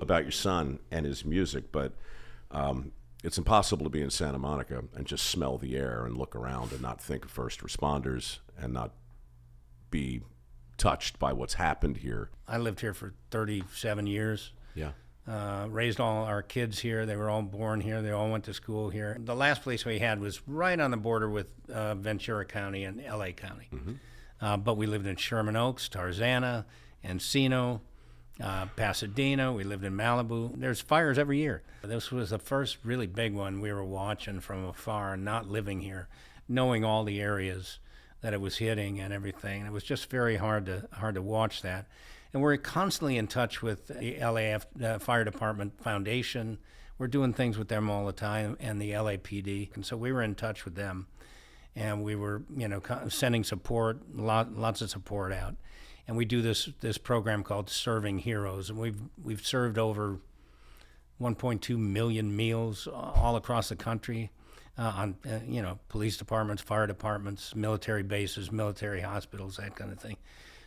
about your son and his music, but it's impossible to be in Santa Monica and just smell the air and look around and not think of first responders and not be touched by what's happened here. I lived here for 37 years. Yeah. Raised all our kids here. They were all born here. They all went to school here. The last place we had was right on the border with Ventura County and LA County. Mm-hmm. But we lived in Sherman Oaks, Tarzana, Encino, Pasadena. We lived in Malibu. There's fires every year. This was the first really big one we were watching from afar, not living here, knowing all the areas that it was hitting and everything. It was just very hard to watch that. And we're constantly in touch with the LAF Fire Department Foundation. We're doing things with them all the time, and the LAPD. And so we were in touch with them, and we were, sending support, lots of support out. And we do this program called Serving Heroes, and we've served over 1.2 million meals all across the country on police departments, fire departments, military bases, military hospitals, that kind of thing.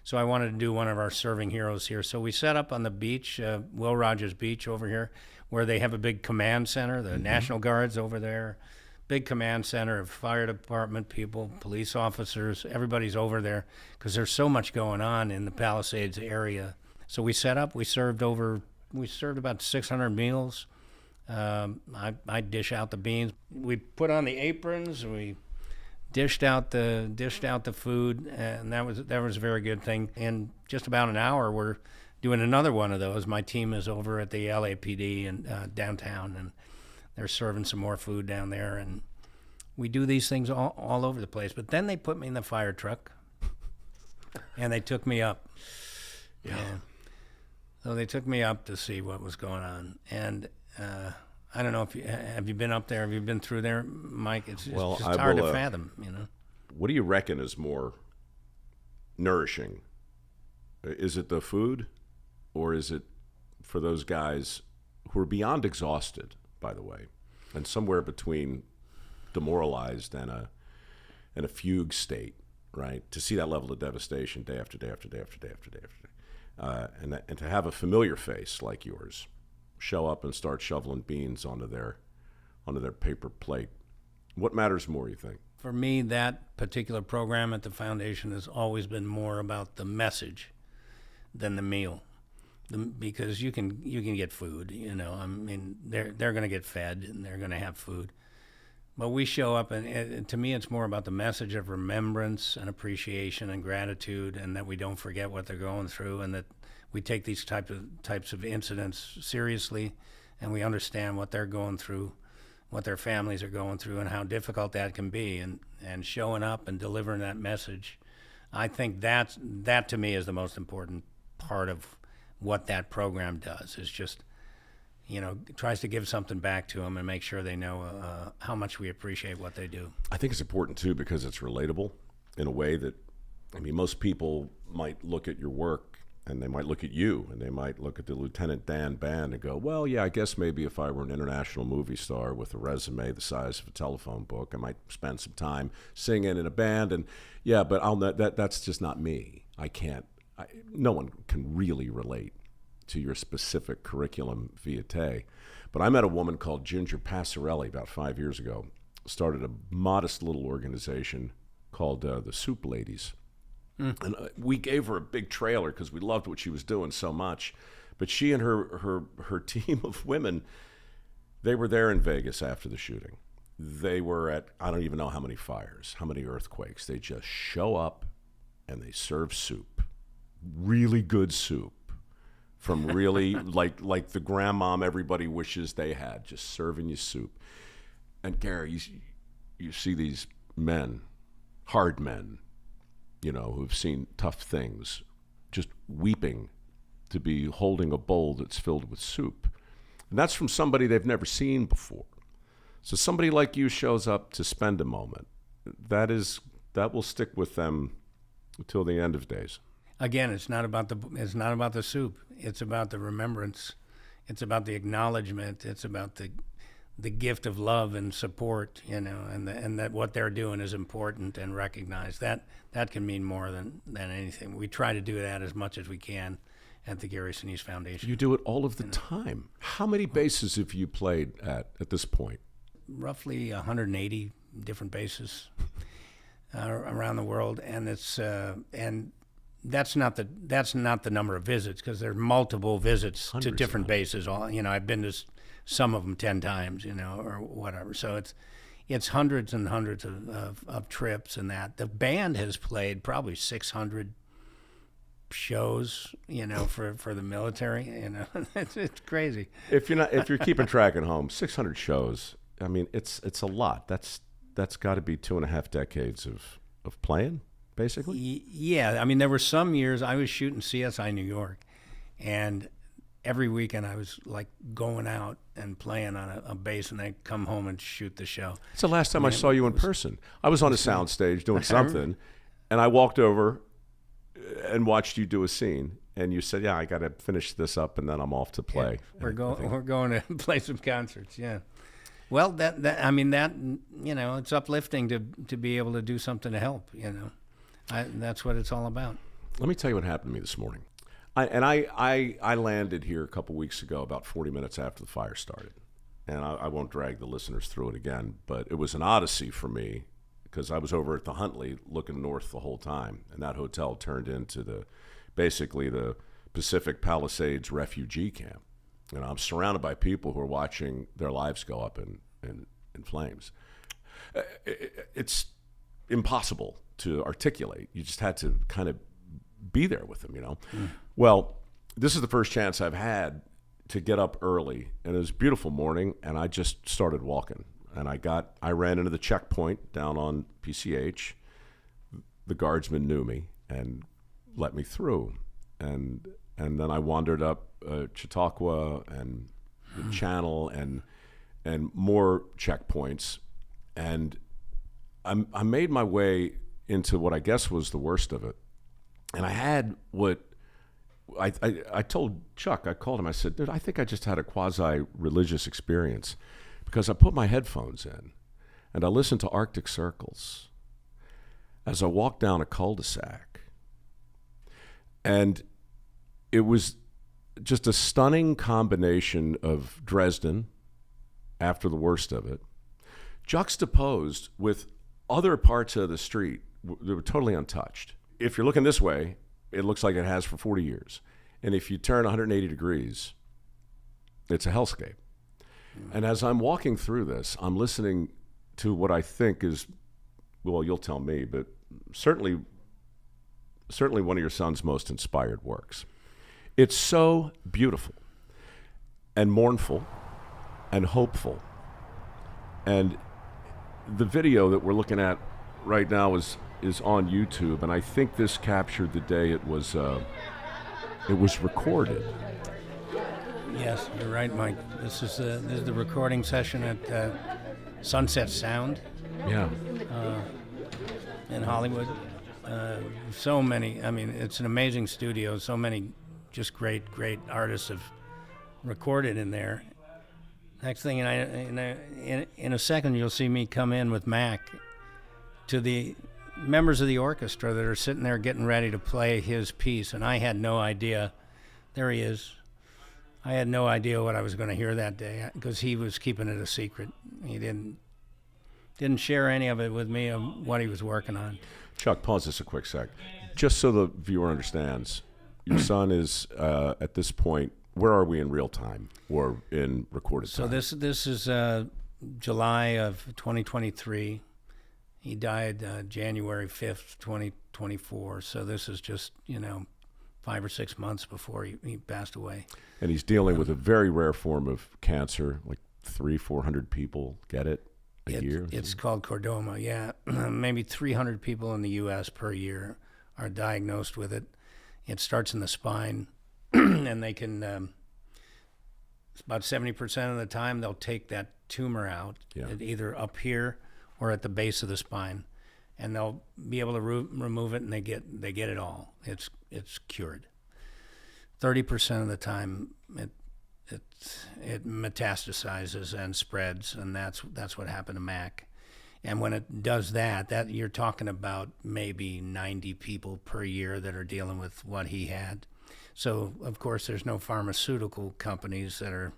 So I wanted to do one of our Serving Heroes here. So we set up on the beach, Will Rogers Beach over here, where they have a big command center, the National Guard's over there, big command center of fire department people, police officers, everybody's over there because there's so much going on in the Palisades area. So we set up, we served about 600 meals. I dish out the beans. We put on the aprons, we dished out the food, and that was a very good thing. In just about an hour, we're doing another one of those. My team is over at the LAPD and downtown, and they're serving some more food down there. And we do these things all over the place. But then they put me in the fire truck, and they took me up. Yeah. So they took me up to see what was going on, and I don't know if have you been up there? Have you been through there, Mike? It's just hard to fathom, What do you reckon is more nourishing? Is it the food, or is it for those guys who are beyond exhausted, by the way, and somewhere between demoralized and a fugue state, right? To see that level of devastation day after day after day after day after day after day, and to have a familiar face like yours show up and start shoveling beans onto their paper plate. What matters more, you think? For me, that particular program at the foundation has always been more about the message than the meal, because you can get food. I mean, they're going to get fed and they're going to have food, but we show up and to me, it's more about the message of remembrance and appreciation and gratitude, and that we don't forget what they're going through, and that we take these types of incidents seriously, and we understand what they're going through, what their families are going through, and how difficult that can be, and showing up and delivering that message. I think that to me is the most important part of what that program does, is just, tries to give something back to them and make sure they know how much we appreciate what they do. I think it's important too because it's relatable in a way that, most people might look at your work and they might look at you, and they might look at the Lieutenant Dan band and go, well, yeah, I guess maybe if I were an international movie star with a resume the size of a telephone book, I might spend some time singing in a band. And yeah, but that's just not me. No one can really relate to your specific curriculum vitae. But I met a woman called Ginger Passarelli about 5 years ago, started a modest little organization called the Soup Ladies. And we gave her a big trailer because we loved what she was doing so much. But she and her team of women, they were there in Vegas after the shooting. They were at, I don't even know how many fires, how many earthquakes. They just show up and they serve soup. Really good soup. From really, like the grandmom everybody wishes they had, just serving you soup. And Gary, you see these men, hard men, who've seen tough things, just weeping to be holding a bowl that's filled with soup. And that's from somebody they've never seen before. So somebody like you shows up to spend a moment. That will stick with them until the end of days. Again, it's not about the soup. It's about the remembrance. It's about the acknowledgement. It's about the gift of love and support, and that what they're doing is important and recognized. That can mean more than anything. We try to do that as much as we can, at the Gary Sinise Foundation. You do it all of the time. How many bases have you played at this point? Roughly 180 different bases around the world, and it's and that's not the number of visits, because there are multiple visits to different bases. I've been to some of them 10 times, or whatever. So it's hundreds and hundreds of trips, and that the band has played probably 600 shows, for the military. It's crazy. If you're keeping track at home, 600 shows. I mean, it's a lot. That's got to be 2.5 decades of playing, basically. Yeah, I mean, there were some years I was shooting CSI New York, and every weekend I was like going out and playing on a base, and I'd come home and shoot the show. It's the last time I saw you in person. I was on a sound stage doing something, and I walked over and watched you do a scene, and you said, "Yeah, I got to finish this up, and then I'm off to play." Yeah, we're going to play some concerts. Yeah. Well, it's uplifting to be able to do something to help. That's what it's all about. Let me tell you what happened to me this morning. I landed here a couple weeks ago, about 40 minutes after the fire started, and I won't drag the listeners through it again, but it was an odyssey for me, because I was over at the Huntley looking north the whole time, and that hotel turned into basically the Pacific Palisades refugee camp. I'm surrounded by people who are watching their lives go up in flames. It's impossible to articulate. You just had to kind of be there with them, Well, this is the first chance I've had to get up early, and it was a beautiful morning, and I just started walking. And I ran into the checkpoint down on PCH. The guardsman knew me and let me through. And then I wandered up Chautauqua and the Channel and more checkpoints. And I made my way into what I guess was the worst of it. And I had what I told Chuck, I called him, I said, "Dude, I think I just had a quasi-religious experience." Because I put my headphones in and I listened to Arctic Circles as I walked down a cul-de-sac. And it was just a stunning combination of Dresden, after the worst of it, juxtaposed with other parts of the street that were totally untouched. If you're looking this way, it looks like it has for 40 years. And if you turn 180 degrees, it's a hellscape. And as I'm walking through this, I'm listening to what I think is, well, you'll tell me, but certainly one of your son's most inspired works. It's so beautiful and mournful and hopeful. And the video that we're looking at right now is on YouTube, and I think this captured the day it was recorded. Yes, you're right, Mike. This is the recording session at Sunset Sound. Yeah. In Hollywood. So many. I mean, it's an amazing studio. So many, just great artists have recorded in there. Next thing, in a second, you'll see me come in with Mac to the members of the orchestra that are sitting there getting ready to play his piece, and I had no idea. There he is. I had no idea what I was going to hear that day, because he was keeping it a secret. He didn't share any of it with me of what he was working on. Chuck, pause this a quick sec. Just so the viewer understands, your son is, at this point, where are we in real time or in recorded time? So this is July of 2023. He died January 5th, 2024. So this is just, 5 or 6 months before he passed away. And he's dealing with a very rare form of cancer, like 300-400 people get it a year? It's called chordoma, yeah. Maybe 300 people in the U.S. per year are diagnosed with it. It starts in the spine, and they can, about 70% of the time, they'll take that tumor out, either up here or at the base of the spine, and they'll be able to remove it, and they get it all. It's cured. 30% of the time, it metastasizes and spreads, and that's what happened to Mac. And when it does that you're talking about maybe 90 people per year that are dealing with what he had. So, of course, there's no pharmaceutical companies that are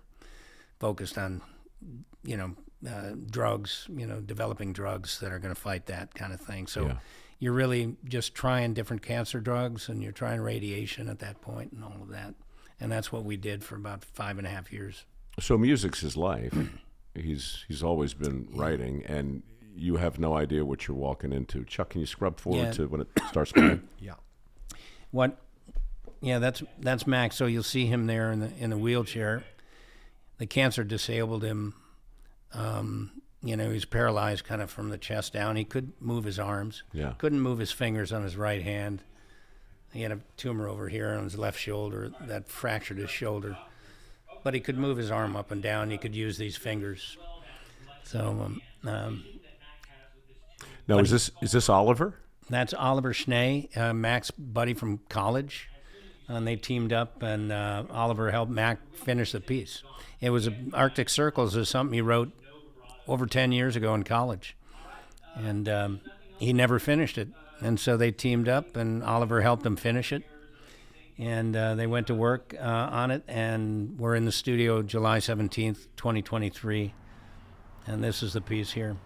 focused on, drugs, developing drugs that are going to fight that kind of thing. So you're really just trying different cancer drugs, and you're trying radiation at that point and all of that. And that's what we did for about 5.5 years. So music's his life. He's always been writing, and you have no idea what you're walking into. Chuck, can you scrub forward to when it starts playing? That's Max. So you'll see him there in the wheelchair. The cancer disabled him. He was paralyzed kind of from the chest down. He could move his arms. Couldn't move his fingers on his right hand. He had a tumor over here on his left shoulder that fractured his shoulder. But he could move his arm up and down. He could use these fingers. So now, is this Oliver? That's Oliver ShxtsnGigs, Mac's buddy from college. And they teamed up, and Oliver helped Mac finish the piece. It was Arctic Circles is something he wrote over 10 years ago in college. And he never finished it. And so they teamed up, and Oliver helped him finish it. And they went to work on it, and we're in the studio July 17th, 2023. And this is the piece here.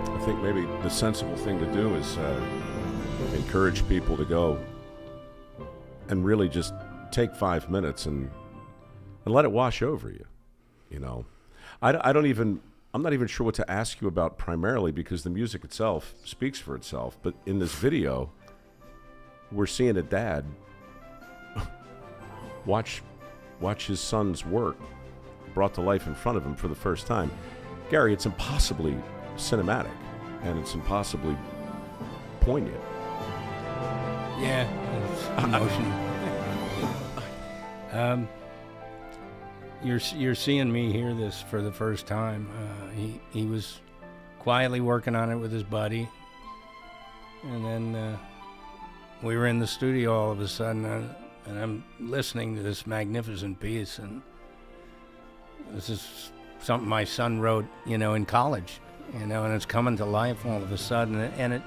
I think maybe the sensible thing to do is encourage people to go and really just take 5 minutes and let it wash over you. I'm not even sure what to ask you about primarily, because the music itself speaks for itself. But in this video, we're seeing a dad watch his son's work brought to life in front of him for the first time. Gary, it's impossibly cinematic, and it's impossibly poignant. Yeah, it's emotional. You're seeing me hear this for the first time. He was quietly working on it with his buddy, and then we were in the studio all of a sudden, and I'm listening to this magnificent piece, and this is something my son wrote, in college, and it's coming to life all of a sudden, and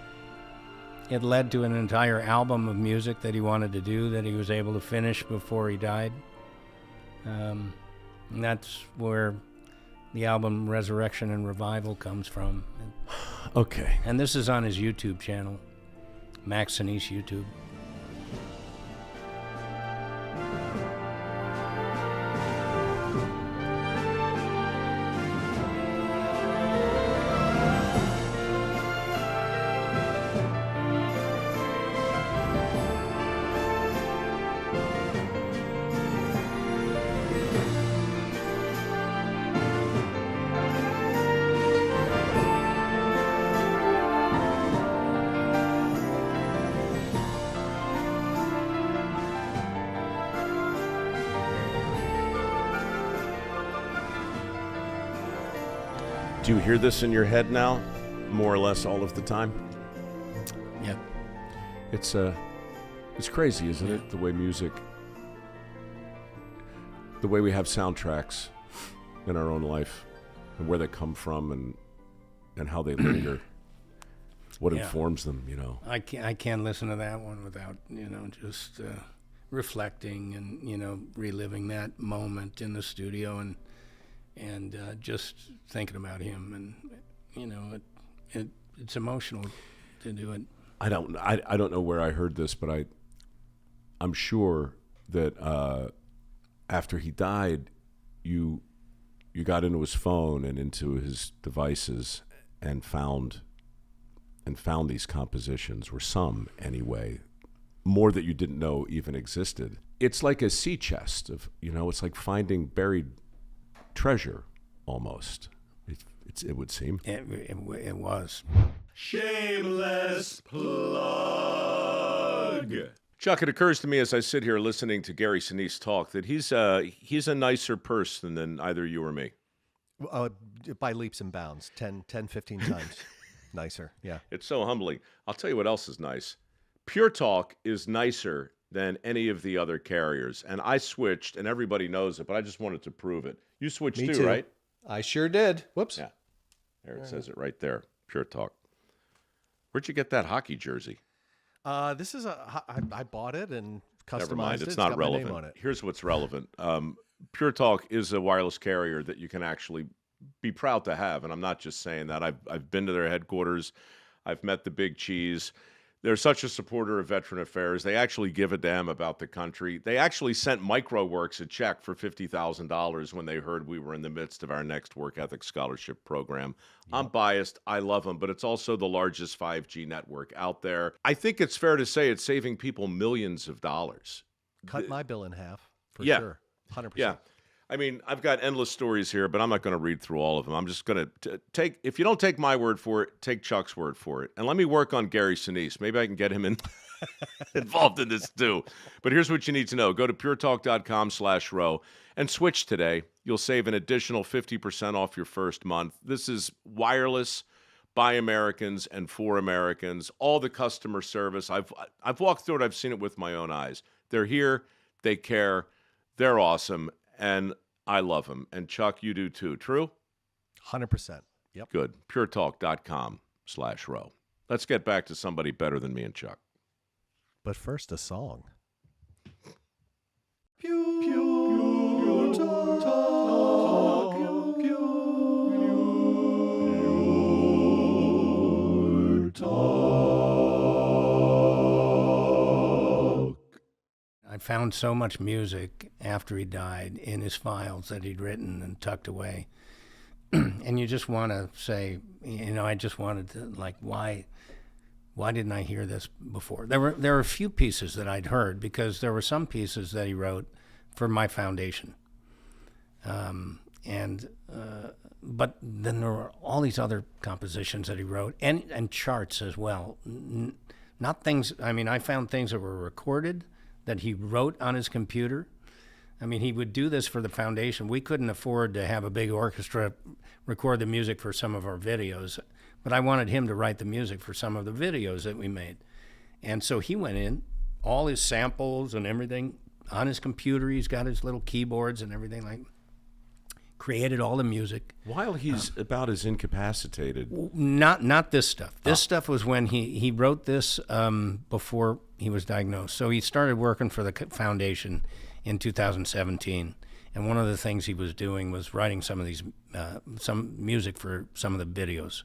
it led to an entire album of music that he wanted to do that he was able to finish before he died. And that's where the album Resurrection and Revival comes from. Okay. And this is on his YouTube channel, Max Sinise YouTube. Do you hear this in your head now, more or less all of the time? Yeah. It's crazy, isn't it? The way we have soundtracks in our own life, and where they come from, and how they linger. What informs them, you know? I can't listen to that one without, just reflecting and, reliving that moment in the studio and just thinking about him. And, it's emotional to do it. I don't know where I heard this, but I'm sure that after he died, you got into his phone and into his devices and found these compositions, or some anyway, more that you didn't know even existed. It's like a sea chest of, it's like finding buried treasure almost. It would seem. It was. Shameless plug. Chuck, it occurs to me as I sit here listening to Gary Sinise talk that he's a nicer person than either you or me. By leaps and bounds, 10, 15 times nicer, yeah. It's so humbling. I'll tell you what else is nice. Pure Talk is nicer than any of the other carriers. And I switched, and everybody knows it, but I just wanted to prove it. You switched Me too, too, right? I sure did. Whoops. Yeah. There it says it right there. Pure Talk. Where'd you get that hockey jersey? This is I bought it and customized Never mind. it. It's not got my name relevant. on it. Here's what's relevant. Pure Talk is a wireless carrier that you can actually be proud to have, and I'm not just saying that. I've been to their headquarters. I've met the big cheese. They're such a supporter of veteran affairs. They actually give a damn about the country. They actually sent MicroWorks a check for $50,000 when they heard we were in the midst of our next work ethic scholarship program. Yep. I'm biased. I love them, but it's also the largest 5G network out there. I think it's fair to say it's saving people millions of dollars. Cut my bill in half, for sure. 100%. Yeah. I mean, I've got endless stories here, but I'm not going to read through all of them. I'm just going to take, if you don't take my word for it, take Chuck's word for it. And let me work on Gary Sinise. Maybe I can get him involved in this too. But here's what you need to know. Go to puretalk.com/row and switch today. You'll save an additional 50% off your first month. This is wireless by Americans and for Americans. All the customer service. I've walked through it. I've seen it with my own eyes. They're here. They care. They're awesome. And I love them. And Chuck, you do too. True? 100%. Yep. Good. puretalk.com/row. Let's get back to somebody better than me and Chuck. But first, a song. Pure Talk. Pure Talk. I found so much music after he died in his files that he'd written and tucked away. And you just want to say, I just wanted to, why didn't I hear this before? There were a few pieces that I'd heard, because there were some pieces that he wrote for my foundation. But then there were all these other compositions that he wrote, and charts as well. Not things, I found things that were recorded that he wrote on his computer. He would do this for the foundation. We couldn't afford to have a big orchestra record the music for some of our videos, but I wanted him to write the music for some of the videos that we made. And so he went in, all his samples and everything on his computer. He's got his little keyboards and everything, created all the music. While he's about as incapacitated. Not this stuff. This stuff was when he wrote this before he was diagnosed. So he started working for the foundation in 2017. And one of the things he was doing was writing some of these, some music for some of the videos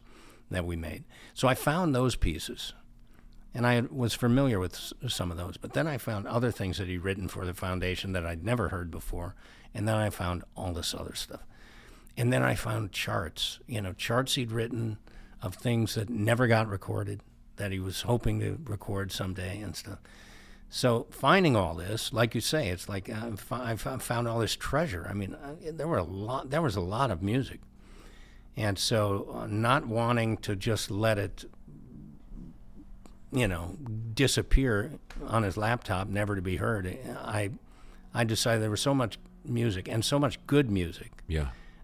that we made. So I found those pieces, and I was familiar with some of those. But then I found other things that he'd written for the foundation that I'd never heard before. And then I found all this other stuff. And then I found charts, charts he'd written of things that never got recorded, that he was hoping to record someday and stuff. So finding all this, like you say, it's like I found all this treasure. There was a lot of music. And so not wanting to just let it, disappear on his laptop, never to be heard, I decided there was so much music and so much good music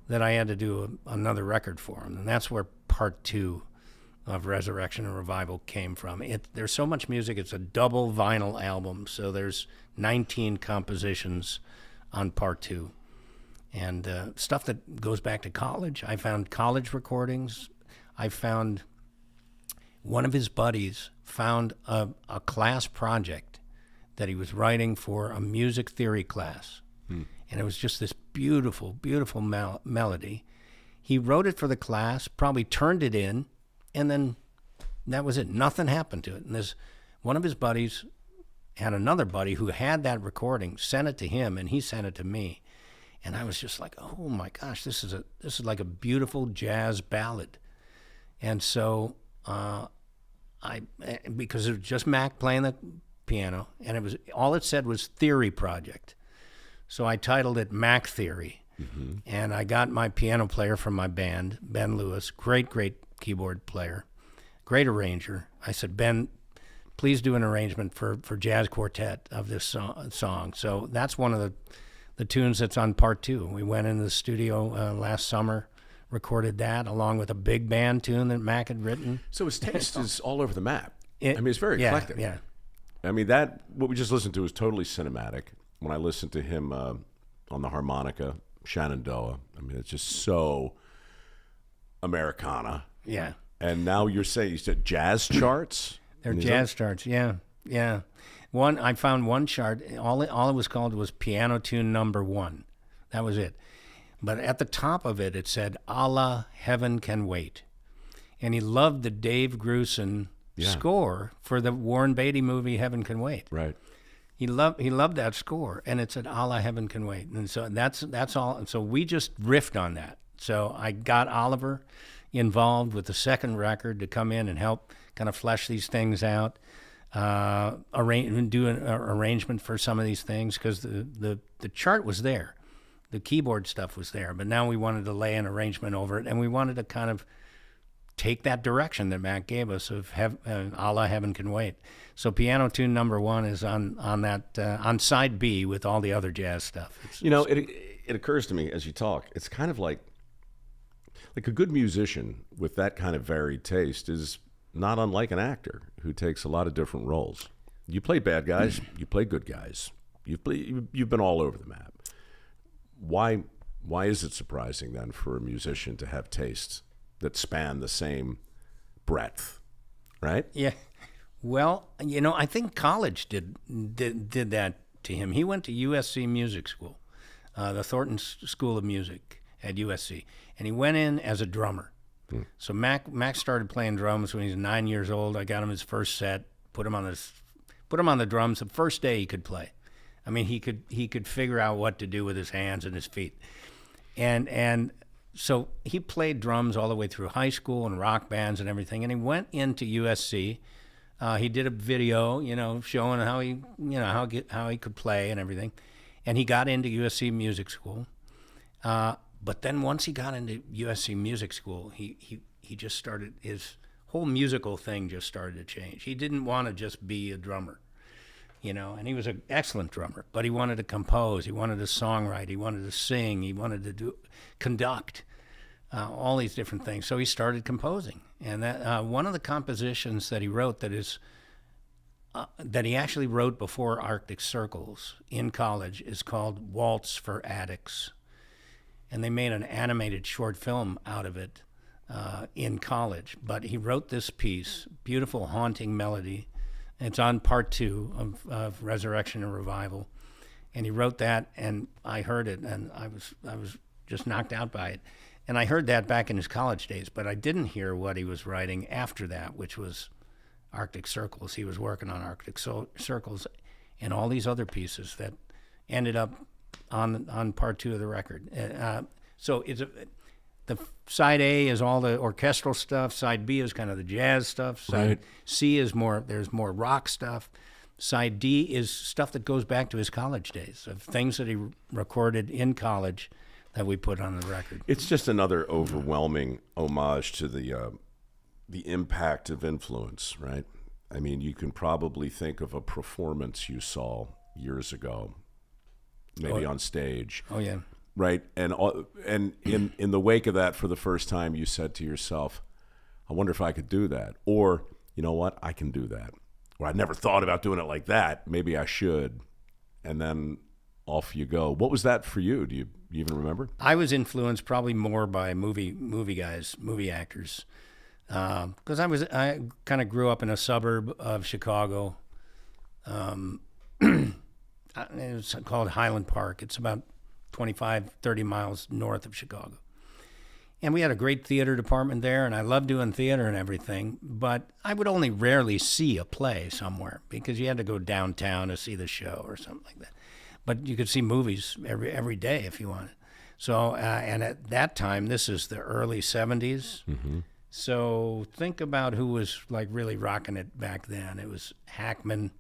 that I had to do another record for him. And that's where part 2 of Resurrection and Revival came from. There's so much music. It's a double vinyl album, so there's 19 compositions on part 2. And stuff that goes back to college. I found college recordings. I found one of his buddies found a class project that he was writing for a music theory class. And it was just this beautiful, beautiful melody. He wrote it for the class, probably turned it in, and then that was it. Nothing happened to it. And one of his buddies had another buddy who had that recording, sent it to him, and he sent it to me. And I was just like, oh my gosh, this is like a beautiful jazz ballad. And so because it was just Mac playing the piano, and all it said was Theory Project. So I titled it Mac Theory. And I got my piano player from my band, Ben Lewis, great keyboard player, great arranger. I said, Ben, please do an arrangement for jazz quartet of this song. So that's one of the tunes that's on part 2. We went into the studio last summer, recorded that along with a big band tune that Mac had written. So his taste is all over the map. It's very eclectic. Yeah. I mean, what we just listened to is totally cinematic. When I listened to him on the harmonica, Shenandoah, I mean, it's just so Americana. Yeah. And now you said jazz charts? They're jazz charts, yeah. I found one chart, all it was called was Piano Tune Number 1. That was it. But at the top of it, it said, Allah, Heaven Can Wait. And he loved the Dave Grusin score for the Warren Beatty movie Heaven Can Wait. Right. He loved that score, and it said, Allah, Heaven Can Wait. And so that's all. And so we just riffed on that. So I got Oliver involved with the second record to come in and help kind of flesh these things out, do an arrangement for some of these things, because the chart was there. The keyboard stuff was there, but now we wanted to lay an arrangement over it, and we wanted to kind of take that direction that Mac gave us of Allah, Heaven Can Wait. So Piano Tune Number 1 is on that on side B with all the other jazz stuff. It occurs to me as you talk, it's kind of like a good musician with that kind of varied taste is not unlike an actor who takes a lot of different roles. You play bad guys, you play good guys. You've been all over the map. Why is it surprising then for a musician to have tastes that span the same breadth, right? Yeah. Well, I think college did that to him. He went to USC Music School, the Thornton School of Music at USC, and he went in as a drummer. So Mac started playing drums when he was 9 years old. I got him his first set, put him on the drums. The first day he could play. I mean, he could figure out what to do with his hands and his feet, and so he played drums all the way through high school and rock bands and everything. And he went into USC. He did a video, showing how he could play and everything, and he got into USC Music School. But then once he got into USC Music School, he just started, his whole musical thing just started to change. He didn't want to just be a drummer, and he was an excellent drummer, but he wanted to compose, he wanted to songwrite, he wanted to sing, he wanted to conduct, all these different things. So he started composing. And that one of the compositions that he wrote that he actually wrote before Arctic Circles in college is called Waltz for Addicts. And they made an animated short film out of it in college. But he wrote this piece, beautiful, haunting melody. It's on part 2 of Resurrection and Revival. And he wrote that, and I heard it, and I was just knocked out by it. And I heard that back in his college days, but I didn't hear what he was writing after that, which was Arctic Circles. He was working on Arctic Circles and all these other pieces that ended up on part 2 of the record. So the side A is all the orchestral stuff. Side B is kind of the jazz stuff. Side C is there's more rock stuff. Side D is stuff that goes back to his college days, of things that he recorded in college that we put on the record. It's just another overwhelming homage to the impact of influence, right? I mean, you can probably think of a performance you saw years ago, maybe on stage. Oh, yeah. right? And in the wake of that, for the first time, you said to yourself, I wonder if I could do that. Or, you know what, I can do that. Or I never thought about doing it like that. Maybe I should. And then off you go. What was that for you? Do you even remember? I was influenced probably more by movie guys, movie actors, because I kind of grew up in a suburb of Chicago. It's called Highland Park. It's about 25, 30 miles north of Chicago. And we had a great theater department there, and I loved doing theater and everything, but I would only rarely see a play somewhere because you had to go downtown to see the show or something like that. But you could see movies every day if you wanted. So, and at that time, this is the early 70s. Mm-hmm. So think about who was like really rocking it back then. It was Hackman,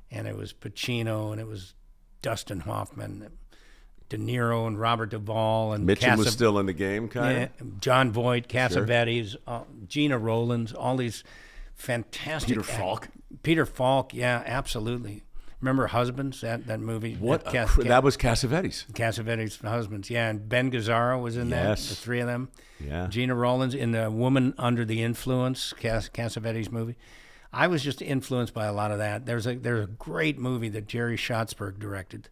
and it was Pacino, and it was Dustin Hoffman, De Niro, and Robert Duvall, and Mitchum was still in the game, kind of. John Voight, Cassavetes, Gina Rowlands, all these fantastic. Peter Falk, yeah, absolutely. Remember Husbands, that movie? What? That was Cassavetes. Cassavetes' Husbands, yeah. And Ben Gazzara was in that, the three of them. Yeah. Gina Rowlands in The Woman Under the Influence, Cassavetes' movie. I was just influenced by a lot of that. There's a great movie that Jerry Schatzberg directed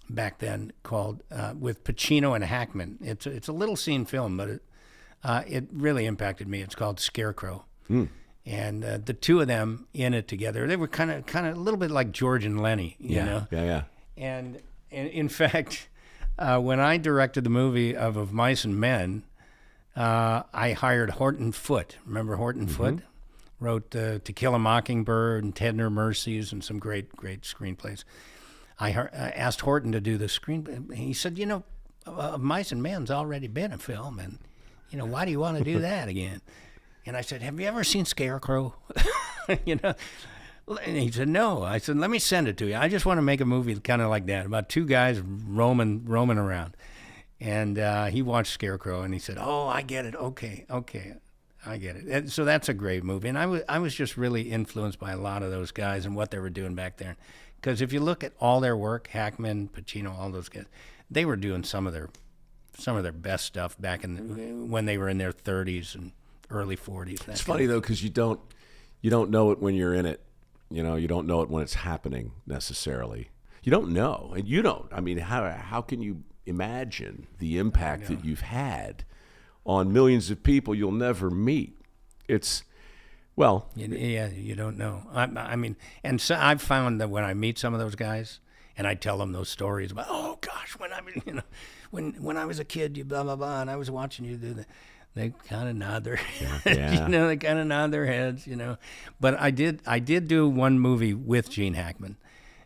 back then called, with Pacino and Hackman. It's a little scene film, but it really impacted me. It's called Scarecrow. Mm. And the two of them in it together, they were kind of a little bit like George and Lenny, you know? Yeah. And in fact, when I directed the movie of Mice and Men, I hired Horton Foote. Remember Horton Foote? Wrote To Kill a Mockingbird and Tender Mercies and some great screenplays. I asked Horton to do the screenplay. He said, you know, Mice and Men's already been a film, and, you know, why do you want to do that again? And I said, have you ever seen Scarecrow? You know? And he said, no. I said, let me send it to you. I just want to make a movie kind of like that, about two guys roaming around. And he watched Scarecrow, and he said, oh, I get it. Okay, I get it. And so that's a great movie. And I was just really influenced by a lot of those guys and what they were doing back there. Because if you look at all their work, Hackman, Pacino, all those guys, they were doing some of their best stuff back when they were in their 30s and early 40s. It's funny though, because you don't know it when you're in it. You know, you don't know it when it's happening necessarily. You don't know, and you don't. I mean, how can you imagine the impact that you've had on millions of people you'll never meet? It's you don't know. I mean, and so I've found that when I meet some of those guys, and I tell them those stories about, oh gosh, when I was a kid, you blah blah blah, and I was watching you do that. They kind of nod their heads, you know. They kind of nod their heads, you know. But I did do one movie with Gene Hackman,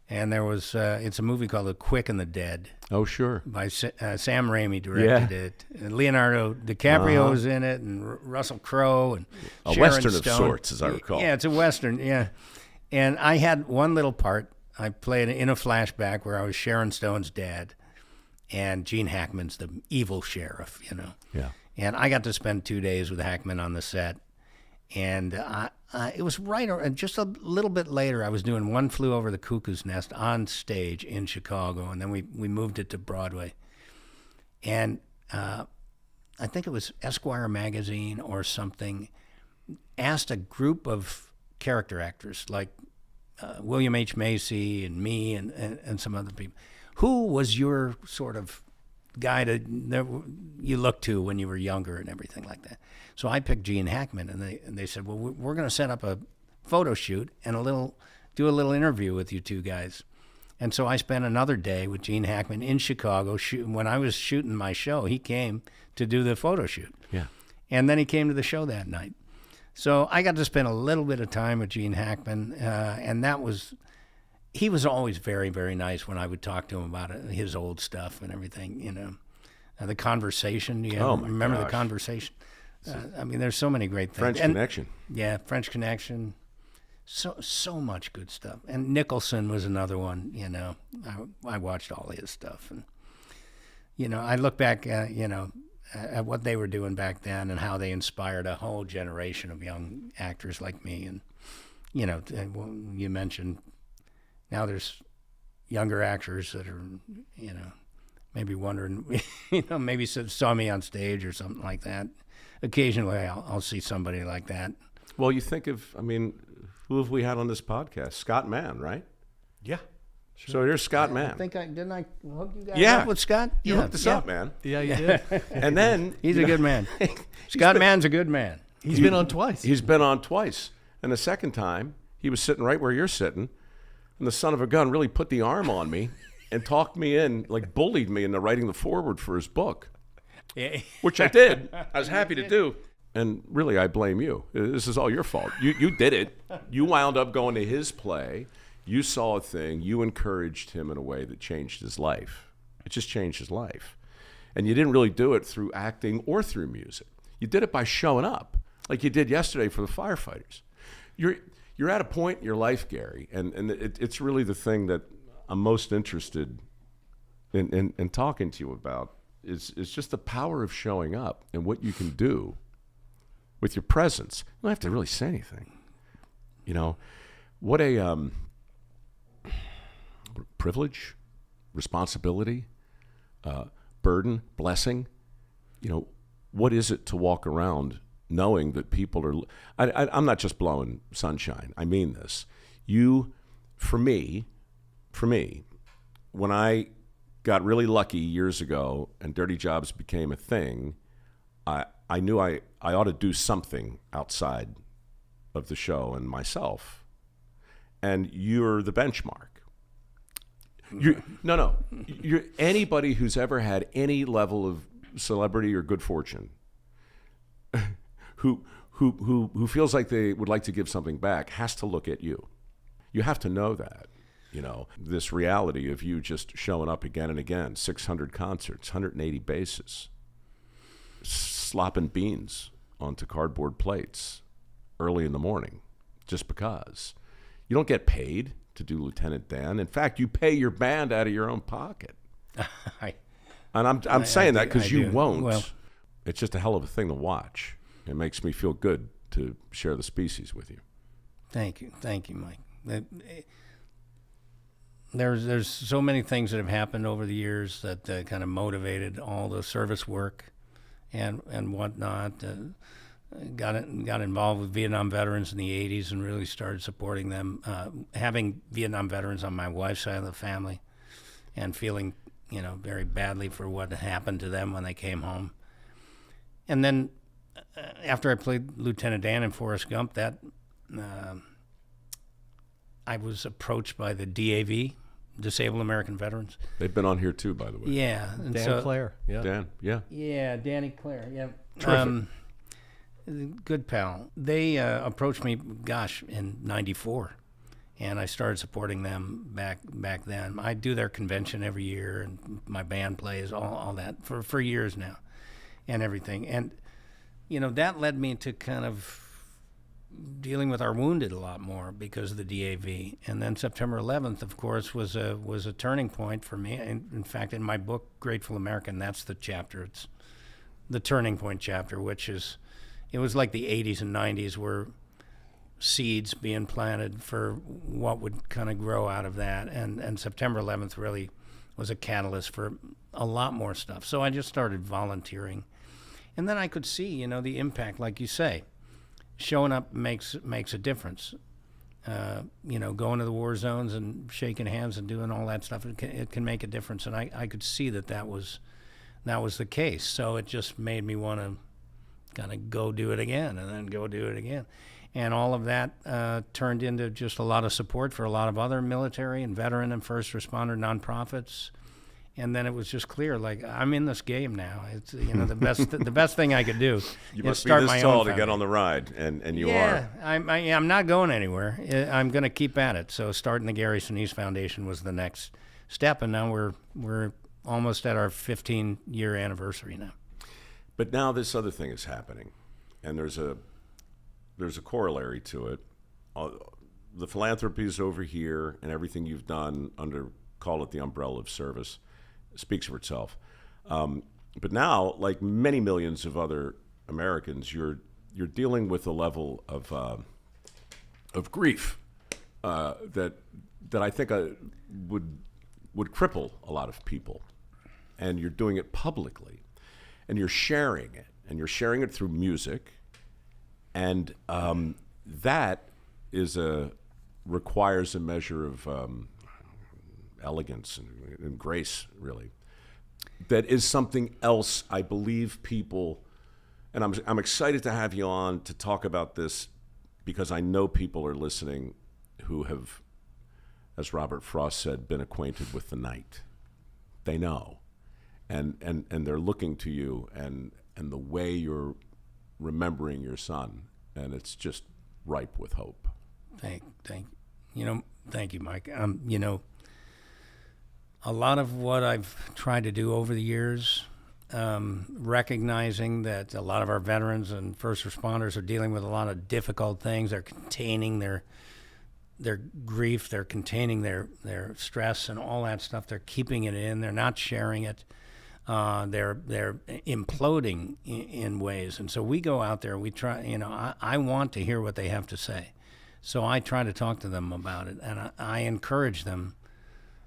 and there was it's a movie called The Quick and the Dead. Oh, sure. By Sam Raimi directed it. And Leonardo DiCaprio was in it, and Russell Crowe, and a Sharon Western Stone. of sorts, as I recall. Yeah, it's a Western, yeah. And I had one little part. I played in a flashback where I was Sharon Stone's dad, and Gene Hackman's the evil sheriff, you know. Yeah. And I got to spend 2 days with Hackman on the set. And it was just a little bit later, I was doing One Flew Over the Cuckoo's Nest on stage in Chicago, and then we moved it to Broadway. And I think it was Esquire magazine or something asked a group of character actors like William H. Macy and me and some other people, who was your sort of guy that you looked to when you were younger and everything like that. So I picked Gene Hackman, and they said, well, we're going to set up a photo shoot and do a little interview with you two guys. And so I spent another day with Gene Hackman in Chicago. When I was shooting my show, he came to do the photo shoot. Yeah. And then he came to the show that night. So I got to spend a little bit of time with Gene Hackman, and he was always very, very nice when I would talk to him about his old stuff and everything, you know. The Conversation, remember The Conversation? I mean, there's so many great things. French Connection. Yeah, French Connection. So much good stuff. And Nicholson was another one, you know. I watched all his stuff. And, you know, I look back, at what they were doing back then and how they inspired a whole generation of young actors like me. And, you know, you mentioned now there's younger actors that are, you know, maybe wondering, maybe saw me on stage or something like that. Occasionally, I'll see somebody like that. Well, you think of, who have we had on this podcast? Scott Mann, right? Yeah. Sure. So here's Scott Mann. Didn't I hook you guys up with Scott? You hooked us up, man. Yeah, you did. And then he's a good man. Scott Mann's a good man. He's been on twice. He's been on twice. And the second time, he was sitting right where you're sitting, and the son of a gun really put the arm on me and talked me in, like bullied me into writing the foreword for his book, which I did. I was happy to do. And really, I blame you. This is all your fault. You did it. You wound up going to his play. You saw a thing. You encouraged him in a way that changed his life. It just changed his life. And you didn't really do it through acting or through music. You did it by showing up, like you did yesterday for the firefighters. You're at a point in your life, Gary, and it's really the thing that I'm most interested in talking to you about is just the power of showing up and what you can do with your presence. You don't have to really say anything. What a privilege, responsibility, burden, blessing. What is it to walk around knowing that people are... I'm not just blowing sunshine. I mean this. For me, when I got really lucky years ago and Dirty Jobs became a thing, I knew I ought to do something outside of the show and myself. And you're the benchmark. You're anybody who's ever had any level of celebrity or good fortune who feels like they would like to give something back has to look at you. You have to know that, this reality of you just showing up again and again, 600 concerts, 180 bases, slopping beans onto cardboard plates early in the morning just because. You don't get paid to do Lieutenant Dan. In fact, you pay your band out of your own pocket. And I'm saying that because you won't. Well, it's just a hell of a thing to watch. It makes me feel good to share the species with you. Thank you, Mike. There's so many things that have happened over the years that kind of motivated all the service work and whatnot. Got involved with Vietnam veterans in the 80s and really started supporting them. Having Vietnam veterans on my wife's side of the family and feeling, very badly for what happened to them when they came home. And then after I played Lieutenant Dan in Forrest Gump, I was approached by the DAV, Disabled American Veterans. They've been on here too, by the way. Yeah. Dan Clare. Yeah. Dan, yeah. Yeah, Danny Clare, yeah. Terrific. Good pal. They approached me, in '94, and I started supporting them back then. I do their convention every year, and my band plays, all that, for years now, and everything. And, that led me to kind of dealing with our wounded a lot more because of the DAV. And then September 11th, of course, was a turning point for me. And in fact, in my book, Grateful American, that's the chapter. It's the turning point chapter, which is, it was like the 80s and 90s were seeds being planted for what would kind of grow out of that. And September 11th really was a catalyst for a lot more stuff. So I just started volunteering. And then I could see, the impact, like you say. Showing up makes a difference. Going to the war zones and shaking hands and doing all that stuff, it can make a difference. And I could see that was the case. So it just made me want to kind of go do it again and then go do it again. And all of that turned into just a lot of support for a lot of other military and veteran and first responder nonprofits. And then it was just clear, like, I'm in this game now. It's the best thing I could do. You is must start be my this own tall to family. get on the ride, and you are. are. I'm not going anywhere. I'm going to keep at it. So starting the Gary Sinise Foundation was the next step, and now we're almost at our 15-year anniversary now. But now this other thing is happening, and there's a corollary to it. The philanthropy is over here, and everything you've done under, call it the umbrella of service, speaks for itself. But now, like many millions of other Americans, you're dealing with a level of grief that I think would cripple a lot of people. and you're doing it publicly, and you're sharing it, and you're sharing it through music, and that requires a measure of elegance and grace, really. That is something else I believe people, and I'm excited to have you on to talk about this, because I know people are listening who have, as Robert Frost said, been acquainted with the night. They know, and they're looking to you and the way you're remembering your son, and it's just ripe with hope. Thank you, Mike. A lot of what I've tried to do over the years, recognizing that a lot of our veterans and first responders are dealing with a lot of difficult things. They're containing their grief, they're containing their stress and all that stuff. They're keeping it in. They're not sharing it. They're imploding in ways. And so we go out there. We try. I want to hear what they have to say. So I try to talk to them about it, and I encourage them,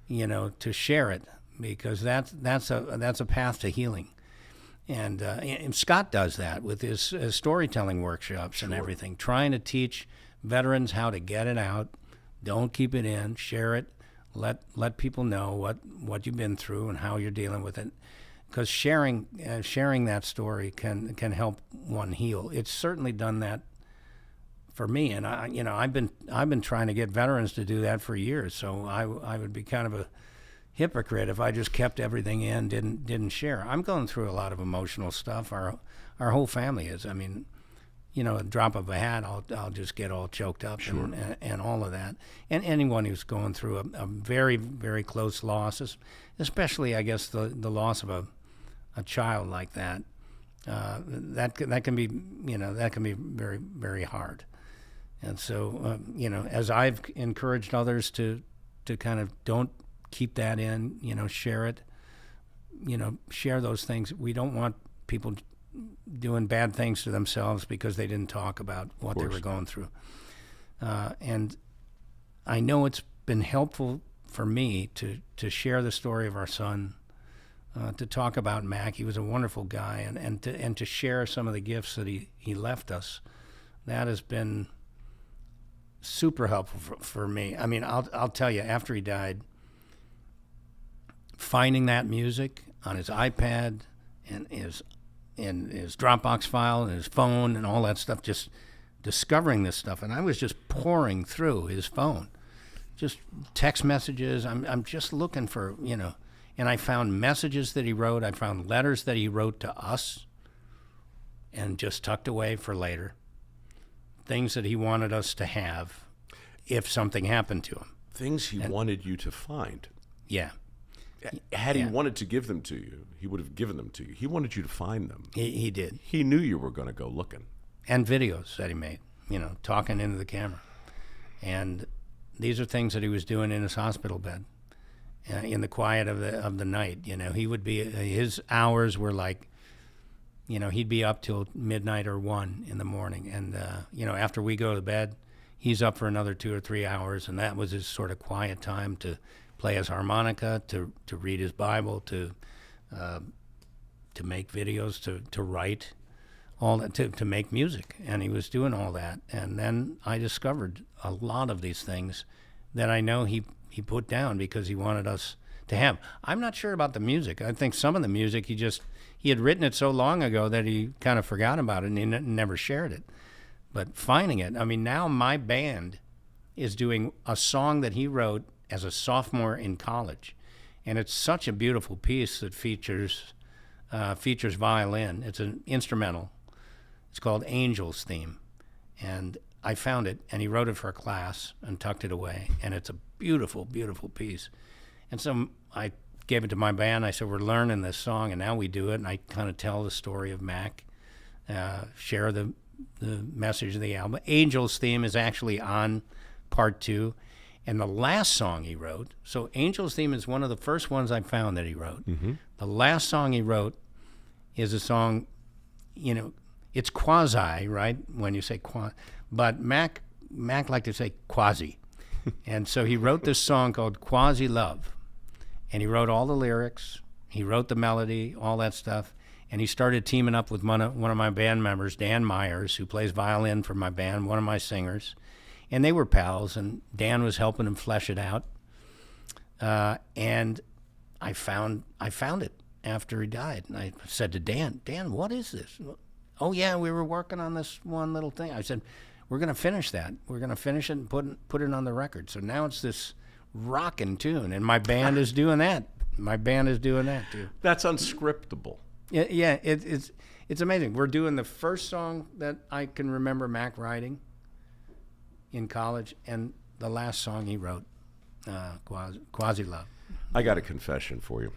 to share it, because that's a path to healing. And Scott does that with his storytelling workshops and everything, trying to teach veterans how to get it out. Don't keep it in. Share it. Let people know what you've been through and how you're dealing with it, because sharing that story can help one heal. It's certainly done that for me, and I've been trying to get veterans to do that for years. So I would be kind of a hypocrite if I just kept everything in, didn't share. I'm going through a lot of emotional stuff. Our whole family is. I mean, a drop of a hat, I'll just get all choked up. Sure. and all of that. And anyone who's going through a very, very close loss, especially I guess the loss of a child like that, that can be very, very hard. And so, as I've encouraged others to kind of don't keep that in, share it, share those things. We don't want people doing bad things to themselves because they didn't talk about what they were going through. And I know it's been helpful for me to share the story of our son, to talk about Mac. He was a wonderful guy, and to share some of the gifts that he left us. That has been super helpful for me. I mean, I'll tell you, after he died, finding that music on his iPad and his Dropbox file and his phone and all that stuff, just discovering this stuff, and I was just pouring through his phone, just text messages. I'm just looking for, and I found messages that he wrote. I found letters that he wrote to us and just tucked away for later. Things that he wanted us to have if something happened to him. Things he wanted you to find. Yeah. Had he wanted to give them to you, he would have given them to you. He wanted you to find them. He did. He knew you were going to go looking. And videos that he made, talking into the camera. And these are things that he was doing in his hospital bed, in the quiet of the night. He would be, his hours were like, he'd be up till midnight or 1 in the morning. And, after we go to bed, he's up for another 2 or 3 hours. And that was his sort of quiet time to play his harmonica, to read his Bible, to make videos, to write, all that, to make music. And he was doing all that. And then I discovered a lot of these things that I know he put down because he wanted us to have. I'm not sure about the music. I think some of the music he had written it so long ago that he kind of forgot about it and he never shared it. But finding it, I mean, now my band is doing a song that he wrote as a sophomore in college. And it's such a beautiful piece that features violin. It's an instrumental. It's called Angel's Theme. And I found it, and he wrote it for a class and tucked it away. And it's a beautiful, beautiful piece. And so I gave it to my band. I said, we're learning this song, and now we do it. And I kind of tell the story of Mac, share the message of the album. Angel's Theme is actually on part 2. And the last song he wrote, so Angel's Theme is one of the first ones I found that he wrote. Mm-hmm. The last song he wrote is a song, it's quasi, right? When you say quasi. But Mac liked to say quasi. And so he wrote this song called Quasi Love. And he wrote all the lyrics, He wrote the melody, all that stuff. And he started teaming up with one of my band members, Dan Myers, who plays violin for my band, one of my singers. And they were pals, and Dan was helping him flesh it out. And I found it after he died. And I said to Dan, what is this? Oh, yeah, we were working on this one little thing. I said, we're going to finish that. We're going to finish it and put it on the record. So now it's this rockin' tune, and my band is doing that. My band is doing that, too. That's unscriptable. Yeah, it's amazing. We're doing the first song that I can remember Mac writing in college, and the last song he wrote, Quasi Love. I got a confession for you.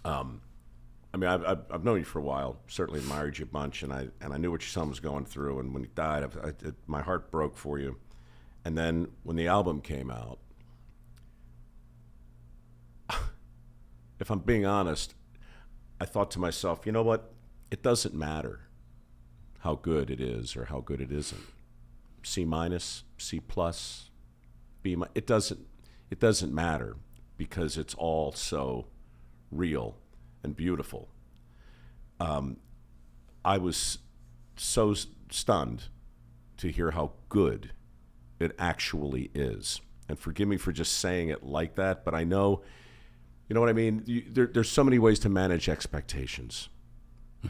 I mean, I've known you for a while. Certainly admired you a bunch, and I knew what your son was going through. And when he died, my heart broke for you. And then when the album came out, if I'm being honest, I thought to myself, you know what? It doesn't matter how good it is or how good it isn't. C minus, C plus, B minus. It doesn't matter because it's all so real and beautiful. I was so stunned to hear how good it actually is. And forgive me for just saying it like that, but I know, you know what I mean? There's so many ways to manage expectations.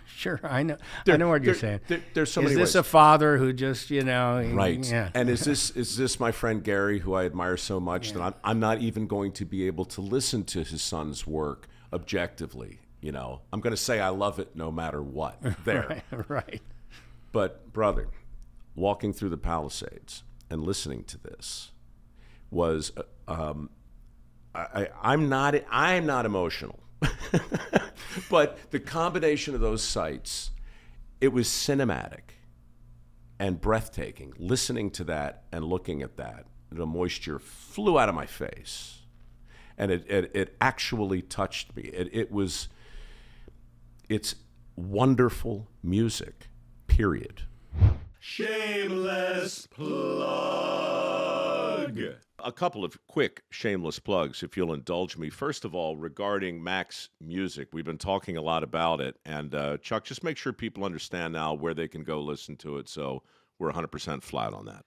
Sure, I know. I know what you're saying. There's so many ways. Is this a father who just, right? Yeah. And is this my friend Gary, who I admire so much that I'm not even going to be able to listen to his son's work objectively? I'm going to say I love it no matter what. There, right. But brother, walking through the Palisades and listening to this was, I'm not emotional. But the combination of those sights, it was cinematic and breathtaking. Listening to that and looking at that, the moisture flew out of my face, and it actually touched me. It's wonderful music, period. Shameless plug. A couple of quick shameless plugs, if you'll indulge me. First of all, regarding Mac's music, we've been talking a lot about it. And Chuck, just make sure people understand now where they can go listen to it, so we're 100% flat on that.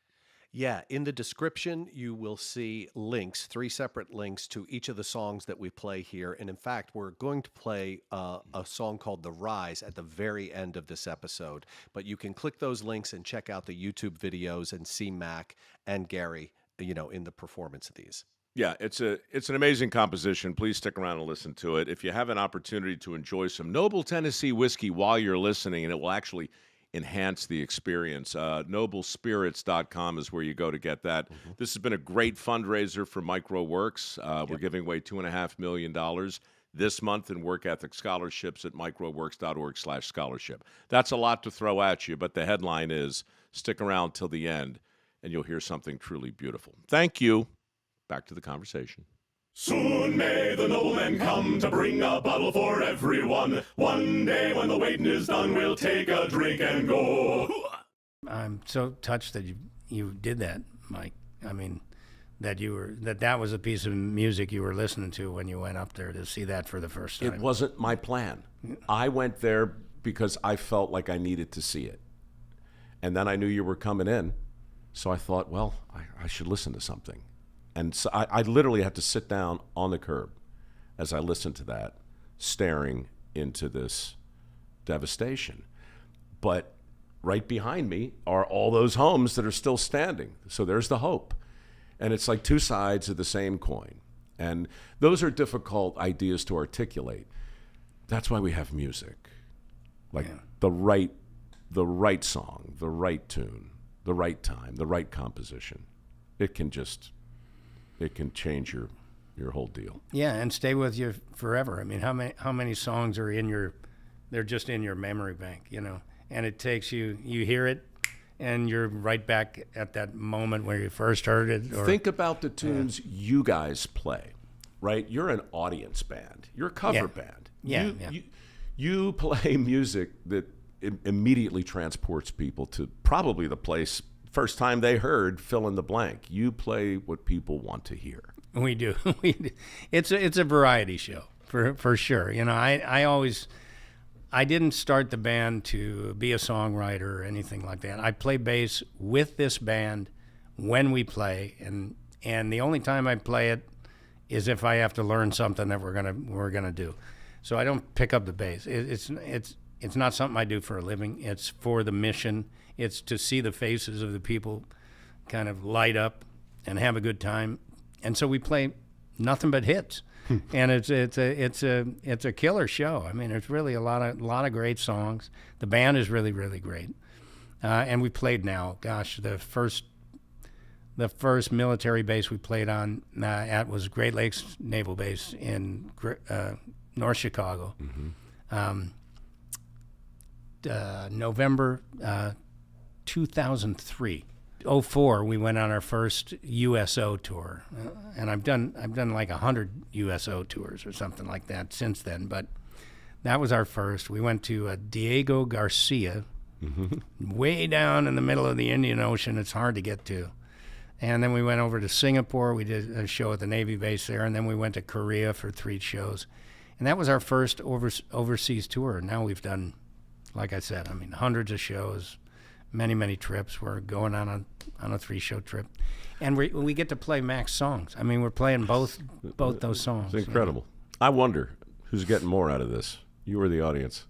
Yeah, in the description, you will see links, 3 separate links to each of the songs that we play here. And in fact, we're going to play a song called The Rise at the very end of this episode. But you can click those links and check out the YouTube videos and see Mac and Gary, in the performance of these. Yeah, it's an amazing composition. Please stick around and listen to it. If you have an opportunity to enjoy some Noble Tennessee whiskey while you're listening, and it will actually enhance the experience. Noblespirits.com is where you go to get that. Mm-hmm. This has been a great fundraiser for MicroWorks. We're giving away $2.5 million this month in work ethic scholarships at microworks.org/scholarship. That's a lot to throw at you, but the headline is stick around till the end, and you'll hear something truly beautiful. Thank you. Back to the conversation. Soon may the noblemen come to bring a bottle for everyone. One day when the waiting is done, we'll take a drink and go. I'm so touched that you did that, Mike. I mean, that was a piece of music you were listening to when you went up there to see that for the first time. It wasn't my plan. I went there because I felt like I needed to see it. And then I knew you were coming in, so I thought, well, I should listen to something. And so I literally had to sit down on the curb as I listened to that, staring into this devastation. But right behind me are all those homes that are still standing. So there's the hope. And it's like two sides of the same coin. And those are difficult ideas to articulate. That's why we have music. Like the right song, the right tune, the right time, the right composition. It can change your whole deal. Yeah, and stay with you forever. I mean, how many songs are they're just in your memory bank, And it takes you hear it, and you're right back at that moment where you first heard it. Think about the tunes you guys play, right? You're an audience band. You're a cover band. You play music that immediately transports people to probably the place first time they heard fill in the blank. You play what people want to hear. We do. It's a variety show. for sure. You know, I didn't start the band to be a songwriter or anything like that. I play bass with this band when we play, and the only time I play it is if I have to learn something that we're gonna do. So I don't pick up the bass. It's not something I do for a living. It's for the mission. It's to see the faces of the people kind of light up and have a good time. And so we play nothing but hits. And it's a killer show. I mean, there's really a lot of great songs. The band is really, really great. And we played now, gosh, the first military base we played on at was Great Lakes Naval Base in North Chicago. November 2003. 2004, we went on our first USO tour, and I've done like 100 USO tours or something like that since then. But that was our first. We went to Diego Garcia, way down in the middle of the Indian Ocean. It's hard to get to. And then we went over to Singapore. We did a show at the Navy base there, and then we went to Korea for 3 shows. And that was our first overseas tour. Now we've done, like I said, I mean, hundreds of shows, many trips. We're going on a 3-show trip, and we get to play Mac's songs. I mean, we're playing both those songs. It's incredible. I wonder who's getting more out of this, you or the audience.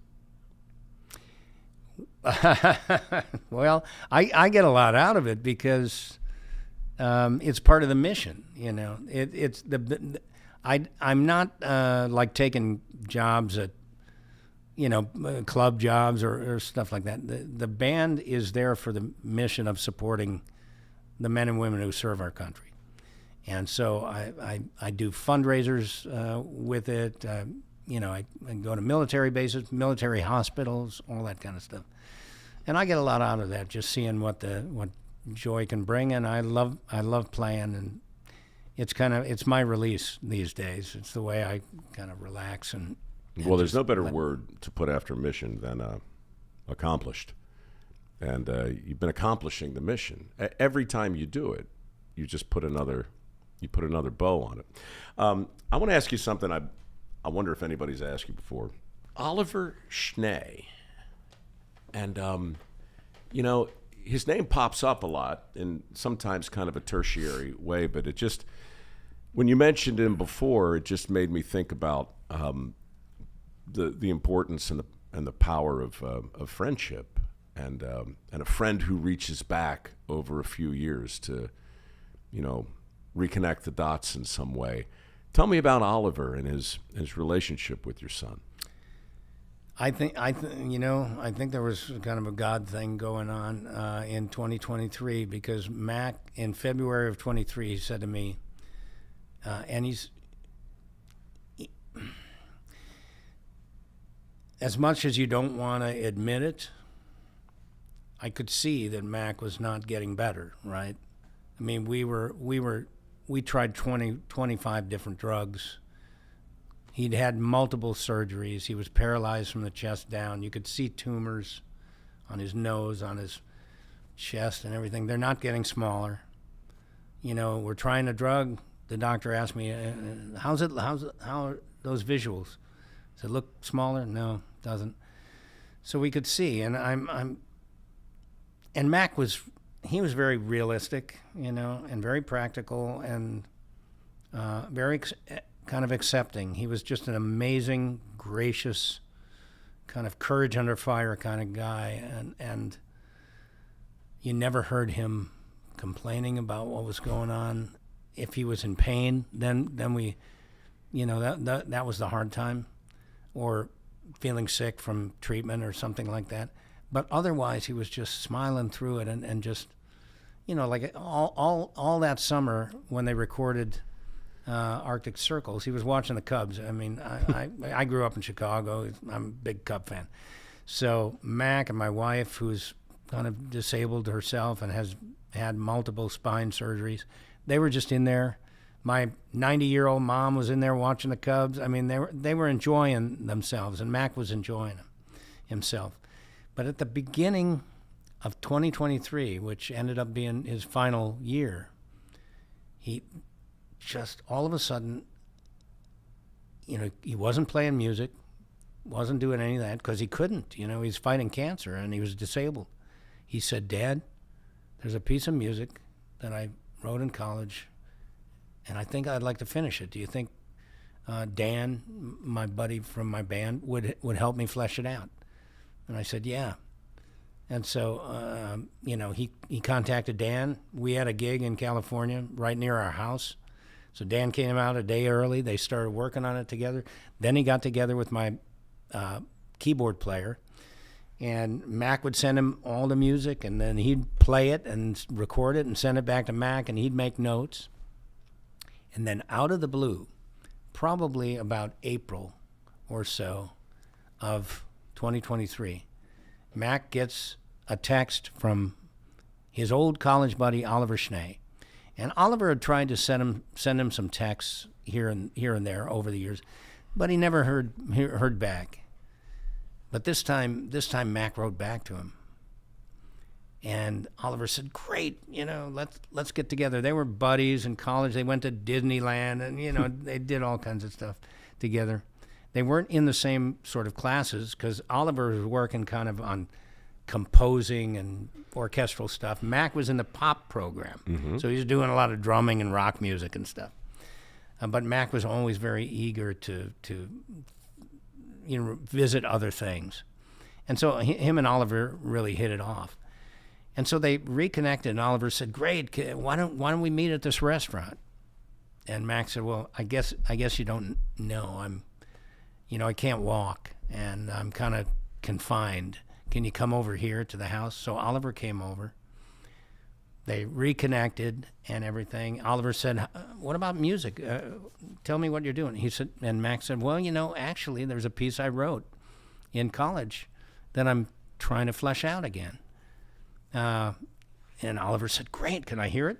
Well, I get a lot out of it because it's part of the mission. You know, I'm not like taking jobs at, you know, club jobs or stuff like that. The band is there for the mission of supporting the men and women who serve our country. And so I do fundraisers with it. You know, I go to military bases, military hospitals, all that kind of stuff. And I get a lot out of that, just seeing what joy can bring. And I love playing, and it's my release these days. It's the way I kind of relax and well, there's no better word to put after mission than accomplished. And you've been accomplishing the mission. Every time you do it, you just put another bow on it. I want to ask you something I wonder if anybody's asked you before. Oliver Schnee. And, you know, his name pops up a lot in sometimes kind of a tertiary way, but it just, when you mentioned him before, it just made me think about the importance and the power of friendship, and a friend who reaches back over a few years to, you know, reconnect the dots in some way. Tell me about Oliver and his relationship with your son. I think there was kind of a God thing going on in 2023, because Mac, in February of 23, he said to me, and as much as you don't want to admit it, I could see that Mac was not getting better, right? I mean, we tried 25 different drugs. He'd had multiple surgeries. He was paralyzed from the chest down. You could see tumors on his nose, on his chest and everything. They're not getting smaller. You know, we're trying a drug. The doctor asked me, how are those visuals? Does it look smaller? No, it doesn't. So we could see, and and Mac was very realistic, you know, and very practical, and very kind of accepting. He was just an amazing, gracious, kind of courage under fire kind of guy, and you never heard him complaining about what was going on. If he was in pain, then we, you know, that was the hard time, or feeling sick from treatment or something like that. But otherwise, he was just smiling through it, and just, you know, like all that summer when they recorded Arctic Circles, he was watching the Cubs. I mean, I grew up in Chicago. I'm a big Cub fan. So Mac and my wife, who's kind of disabled herself and has had multiple spine surgeries, they were just in there. My 90-year-old mom was in there watching the Cubs. I mean, they were enjoying themselves, and Mac was enjoying himself. But at the beginning of 2023, which ended up being his final year, he just all of a sudden, he wasn't playing music, wasn't doing any of that because he couldn't. He's fighting cancer and he was disabled. He said, Dad, there's a piece of music that I wrote in college, and I think I'd like to finish it. Do you think Dan, my buddy from my band, would help me flesh it out? And I said, yeah. And so, he contacted Dan. We had a gig in California right near our house. So Dan came out a day early. They started working on it together. Then he got together with my keyboard player, and Mac would send him all the music, and then he'd play it and record it and send it back to Mac, and he'd make notes. And then out of the blue, probably about April or so of 2023, Mac gets a text from his old college buddy, Oliver Schnee. And Oliver had tried to send him some texts here and there over the years, but he never heard back. But this time Mac wrote back to him, and Oliver said, "Great, let's get together." They were buddies in college. They went to Disneyland, and they did all kinds of stuff together. They weren't in the same sort of classes because Oliver was working kind of on composing and orchestral stuff. Mac was in the pop program, so he was doing a lot of drumming and rock music and stuff. But Mac was always very eager to visit other things. And so him and Oliver really hit it off. And so they reconnected, and Oliver said, "Great, why don't we meet at this restaurant?" And Mac said, "Well, I guess you don't know. I can't walk, and I'm kind of confined. Can you come over here to the house?" So Oliver came over. They reconnected and everything. Oliver said, "What about music? Tell me what you're doing." He said, and Max said, "Well, actually, there's a piece I wrote in college that I'm trying to flesh out again." And Oliver said, "Great, can I hear it?"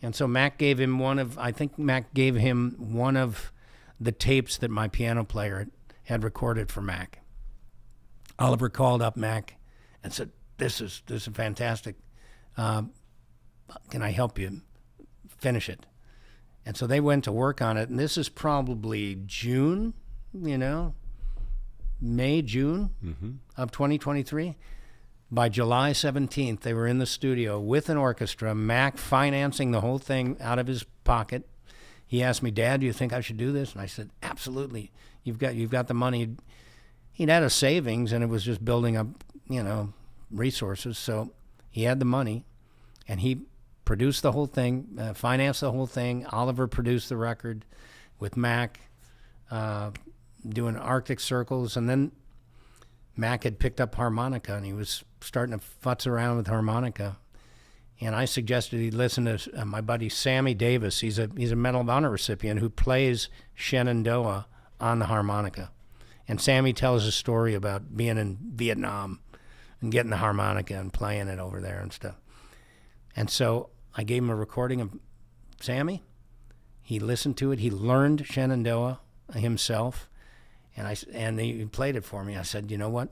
And so Mac gave him one of the tapes that my piano player had recorded for Mac. Oliver called up Mac and said, "This is fantastic. Can I help you finish it?" And so they went to work on it, and this is probably June, May, June of 2023. By July 17th, they were in the studio with an orchestra, Mac financing the whole thing out of his pocket. He asked me, "Dad, do you think I should do this?" And I said, "Absolutely. You've got the money." He'd had a savings, and it was just building up, resources. So he had the money, and he produced the whole thing, financed the whole thing. Oliver produced the record with Mac, doing Arctic Circles, and then Mac had picked up harmonica, and he was starting to futz around with harmonica. And I suggested he listen to my buddy Sammy Davis. He's a Medal of Honor recipient who plays Shenandoah on the harmonica. And Sammy tells a story about being in Vietnam and getting the harmonica and playing it over there and stuff. And so I gave him a recording of Sammy. He listened to it. He learned Shenandoah himself, and he played it for me. I said, "You know what?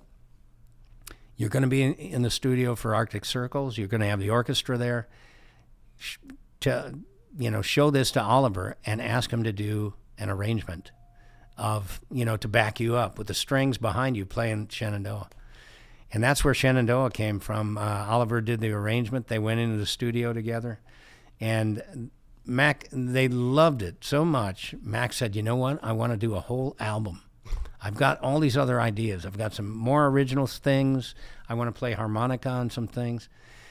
You're going to be in the studio for Arctic Circles. You're going to have the orchestra there. Show this to Oliver and ask him to do an arrangement of, to back you up with the strings behind you playing Shenandoah." And that's where Shenandoah came from. Oliver did the arrangement. They went into the studio together. And Mac, they loved it so much. Mac said, "You know what? I want to do a whole album. I've got all these other ideas. I've got some more original things. I want to play harmonica on some things."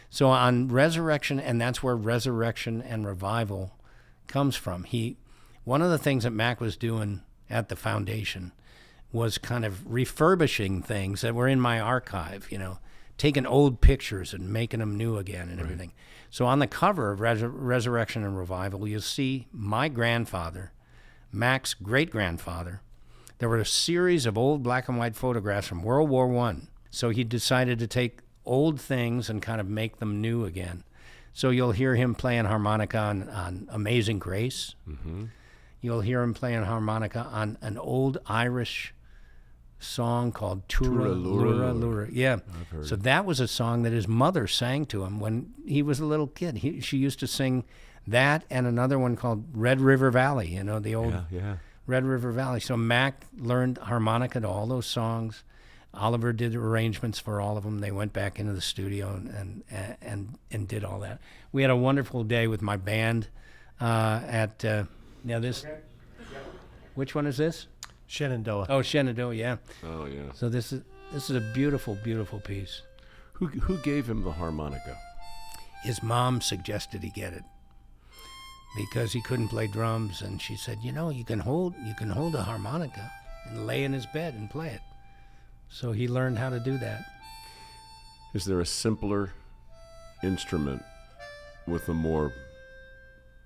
So on Resurrection, and that's where Resurrection and Revival comes from. One of the things that Mac was doing at the foundation was kind of refurbishing things that were in my archive, taking old pictures and making them new again and everything. So on the cover of Resurrection and Revival, you'll see my grandfather, Mac's great-grandfather. There were a series of old black and white photographs from World War I. So he decided to take old things and kind of make them new again. So you'll hear him playing harmonica on Amazing Grace. Mm-hmm. You'll hear him playing harmonica on an old Irish song called Tura Lura Lura. Yeah. So that was a song that his mother sang to him when he was a little kid. She used to sing that and another one called Red River Valley, the old Red River Valley. So Mac learned harmonica to all those songs. Oliver did arrangements for all of them. They went back into the studio and did all that. We had a wonderful day with my band at this. Okay. Which one is this? Shenandoah. Oh, Shenandoah, yeah. Oh, yeah. So this is a beautiful, beautiful piece. Who gave him the harmonica? His mom suggested he get it because he couldn't play drums, and she said, you can hold a harmonica and lay in his bed and play it. So he learned how to do that. Is there a simpler instrument with a more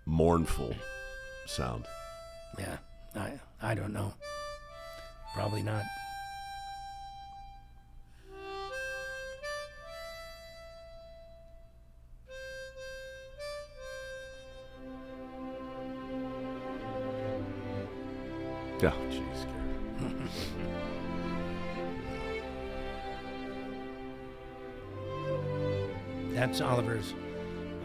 mournful sound? Yeah, I don't know. Probably not. Yeah, jeez, Gary. That's Oliver's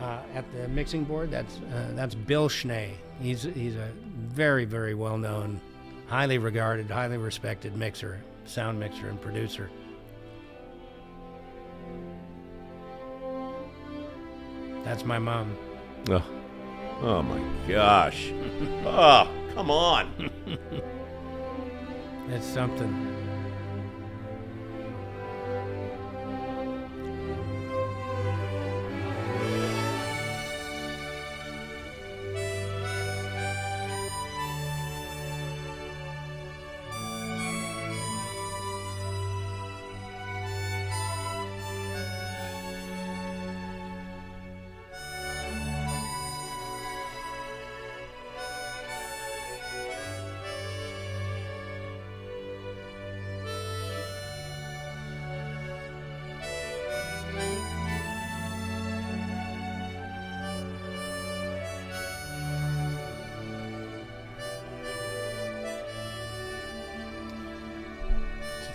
at the mixing board. That's Bill Schnee. He's a very, very well known, highly regarded, highly respected mixer, sound mixer, and producer. That's my mom. Oh my gosh. Oh, come on. It's something.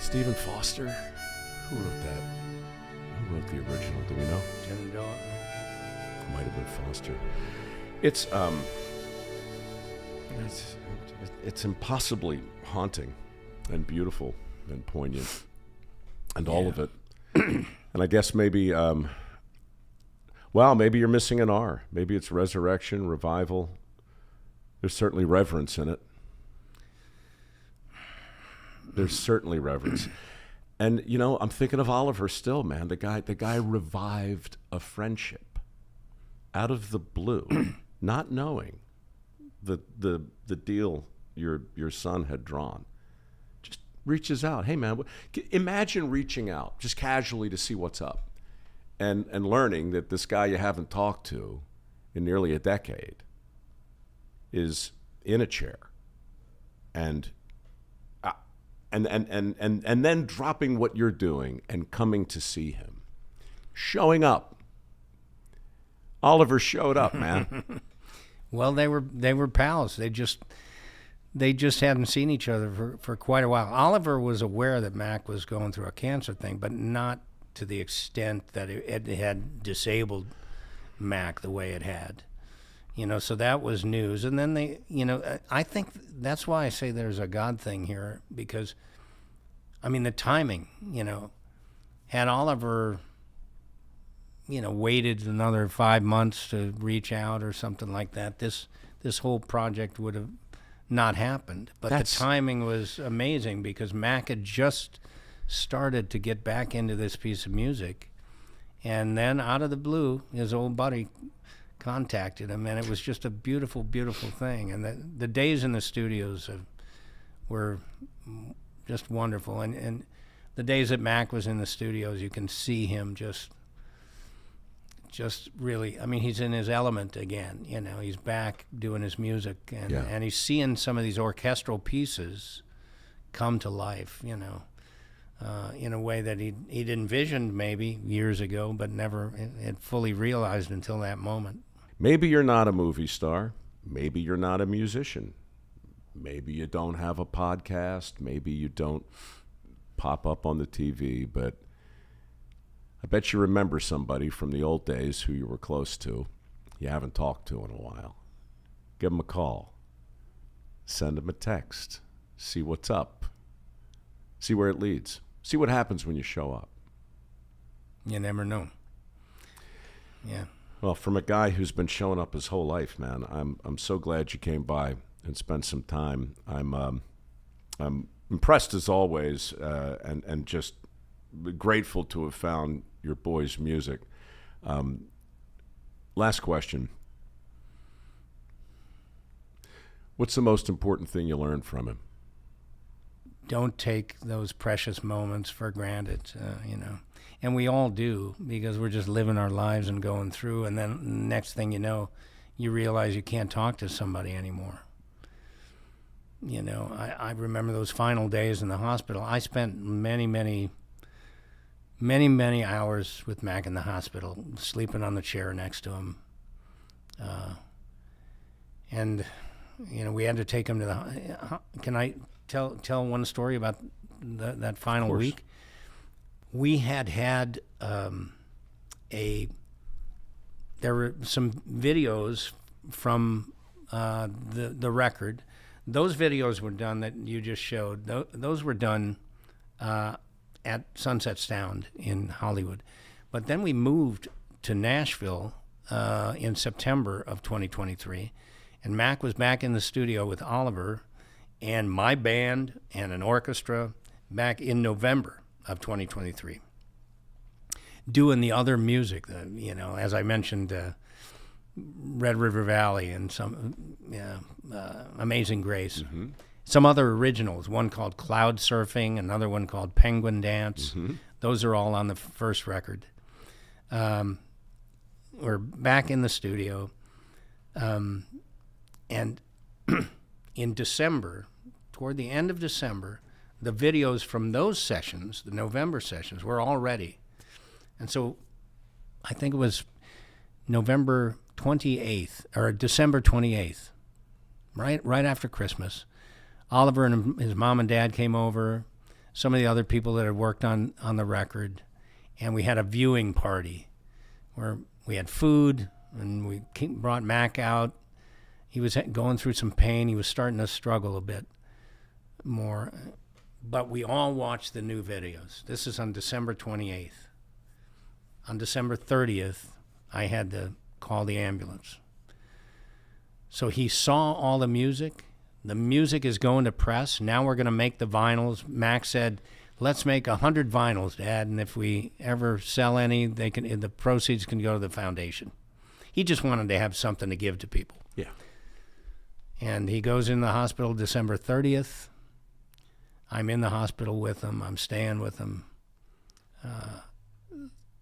Stephen Foster? Who wrote that? Who wrote the original? Do we know? Shenandoah. Might have been Foster. It's impossibly haunting and beautiful and poignant and all of it. And I guess maybe, maybe you're missing an R. Maybe it's resurrection, revival. There's certainly reverence in it. There's certainly reverence. And, I'm thinking of Oliver still, man. The guy revived a friendship out of the blue, not knowing the deal your son had drawn. Just reaches out. Hey, man, imagine reaching out just casually to see what's up and learning that this guy you haven't talked to in nearly a decade is in a chair and then dropping what you're doing and coming to see him. Showing up. Oliver showed up, man. Well, they were pals. They just hadn't seen each other for quite a while. Oliver was aware that Mac was going through a cancer thing, but not to the extent that it had disabled Mac the way it had. So that was news. And then I think that's why I say there's a God thing here, because, the timing, had Oliver, waited another 5 months to reach out or something like that, this whole project would have not happened. But the timing was amazing because Mac had just started to get back into this piece of music. And then out of the blue, his old buddy contacted him, and it was just a beautiful, beautiful thing. And the days in the studios were just wonderful. And the days that Mac was in the studios, you can see him just really, he's in his element again. He's back doing his music, and he's seeing some of these orchestral pieces come to life, in a way that he'd envisioned maybe years ago, but never had fully realized until that moment. Maybe you're not a movie star. Maybe you're not a musician. Maybe you don't have a podcast. Maybe you don't pop up on the TV, but I bet you remember somebody from the old days who you were close to, you haven't talked to in a while. Give them a call. send them a text. See what's up. See where it leads. See what happens when you show up. You never know. Yeah. Well, from a guy who's been showing up his whole life, man, I'm so glad you came by and spent some time. I'm impressed as always, and just grateful to have found your boy's music. Last question. What's the most important thing you learned from him? Don't take those precious moments for granted, you know. And we all do, because we're just living our lives and going through, and then next thing you know, you realize you can't talk to somebody anymore. You know, I remember those final days in the hospital. I spent many hours with Mac in the hospital, sleeping on the chair next to him. And, you know, we had to take him to the... Can I tell one story about that final week? We had there were some videos from the record. Those videos were done that you just showed. Those were done at Sunset Sound in Hollywood. But then we moved to Nashville in September of 2023, and Mac was back in the studio with Oliver and my band and an orchestra back in November of 2023, doing the other music, you know, as I mentioned, Red River Valley and some Amazing Grace. Mm-hmm. Some other originals, one called Cloud Surfing, another one called Penguin Dance. Mm-hmm. Those are all on the first record. We're back in the studio, and in December, toward the end of December, the videos from those sessions, the November sessions, were all ready. And so I think it was November 28th, or December 28th, right after Christmas. Oliver and his mom and dad came over, some of the other people that had worked on the record, and we had a viewing party where we had food, and we brought Mac out. He was going through some pain. He was starting to struggle a bit more. But we all watched the new videos. This is on December 28th. On December 30th, I had to call the ambulance. So he saw all the music. The music is going to press. Now we're going to make the vinyls. Max said, let's make 100 vinyls, Dad, and if we ever sell any, the proceeds can go to the foundation. He just wanted to have something to give to people. Yeah. And he goes in the hospital December 30th. I'm in the hospital with him. I'm staying with him.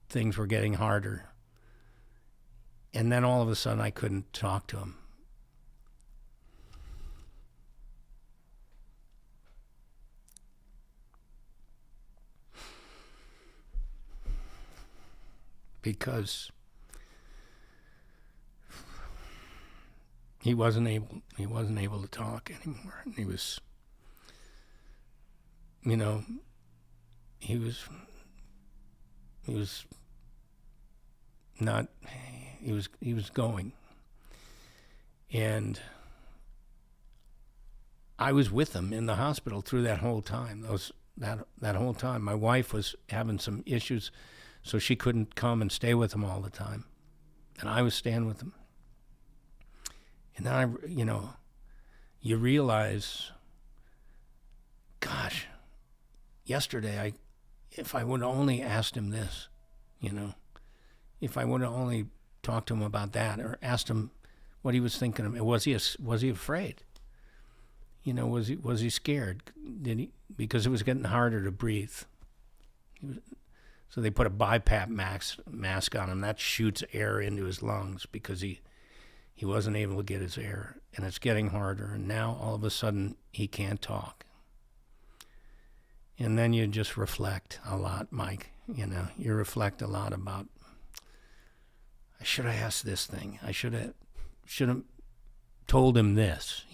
Things were getting harder. And then all of a sudden, I couldn't talk to him. Because he wasn't able to talk anymore. He was, you know, he was going. And I was with him in the hospital through that whole time. That whole time. My wife was having some issues, so she couldn't come and stay with him all the time. And I was staying with him. And then you realize, gosh, yesterday, if I would have only asked him this, if I would have only talked to him about that, or asked him what he was thinking of, was he afraid? Was he scared? Because it was getting harder to breathe. So they put a BiPAP mask on him. That shoots air into his lungs because he wasn't able to get his air, and it's getting harder. And now all of a sudden he can't talk. And then you just reflect a lot, Mike. You reflect a lot about, I should have asked this thing. I should have told him this,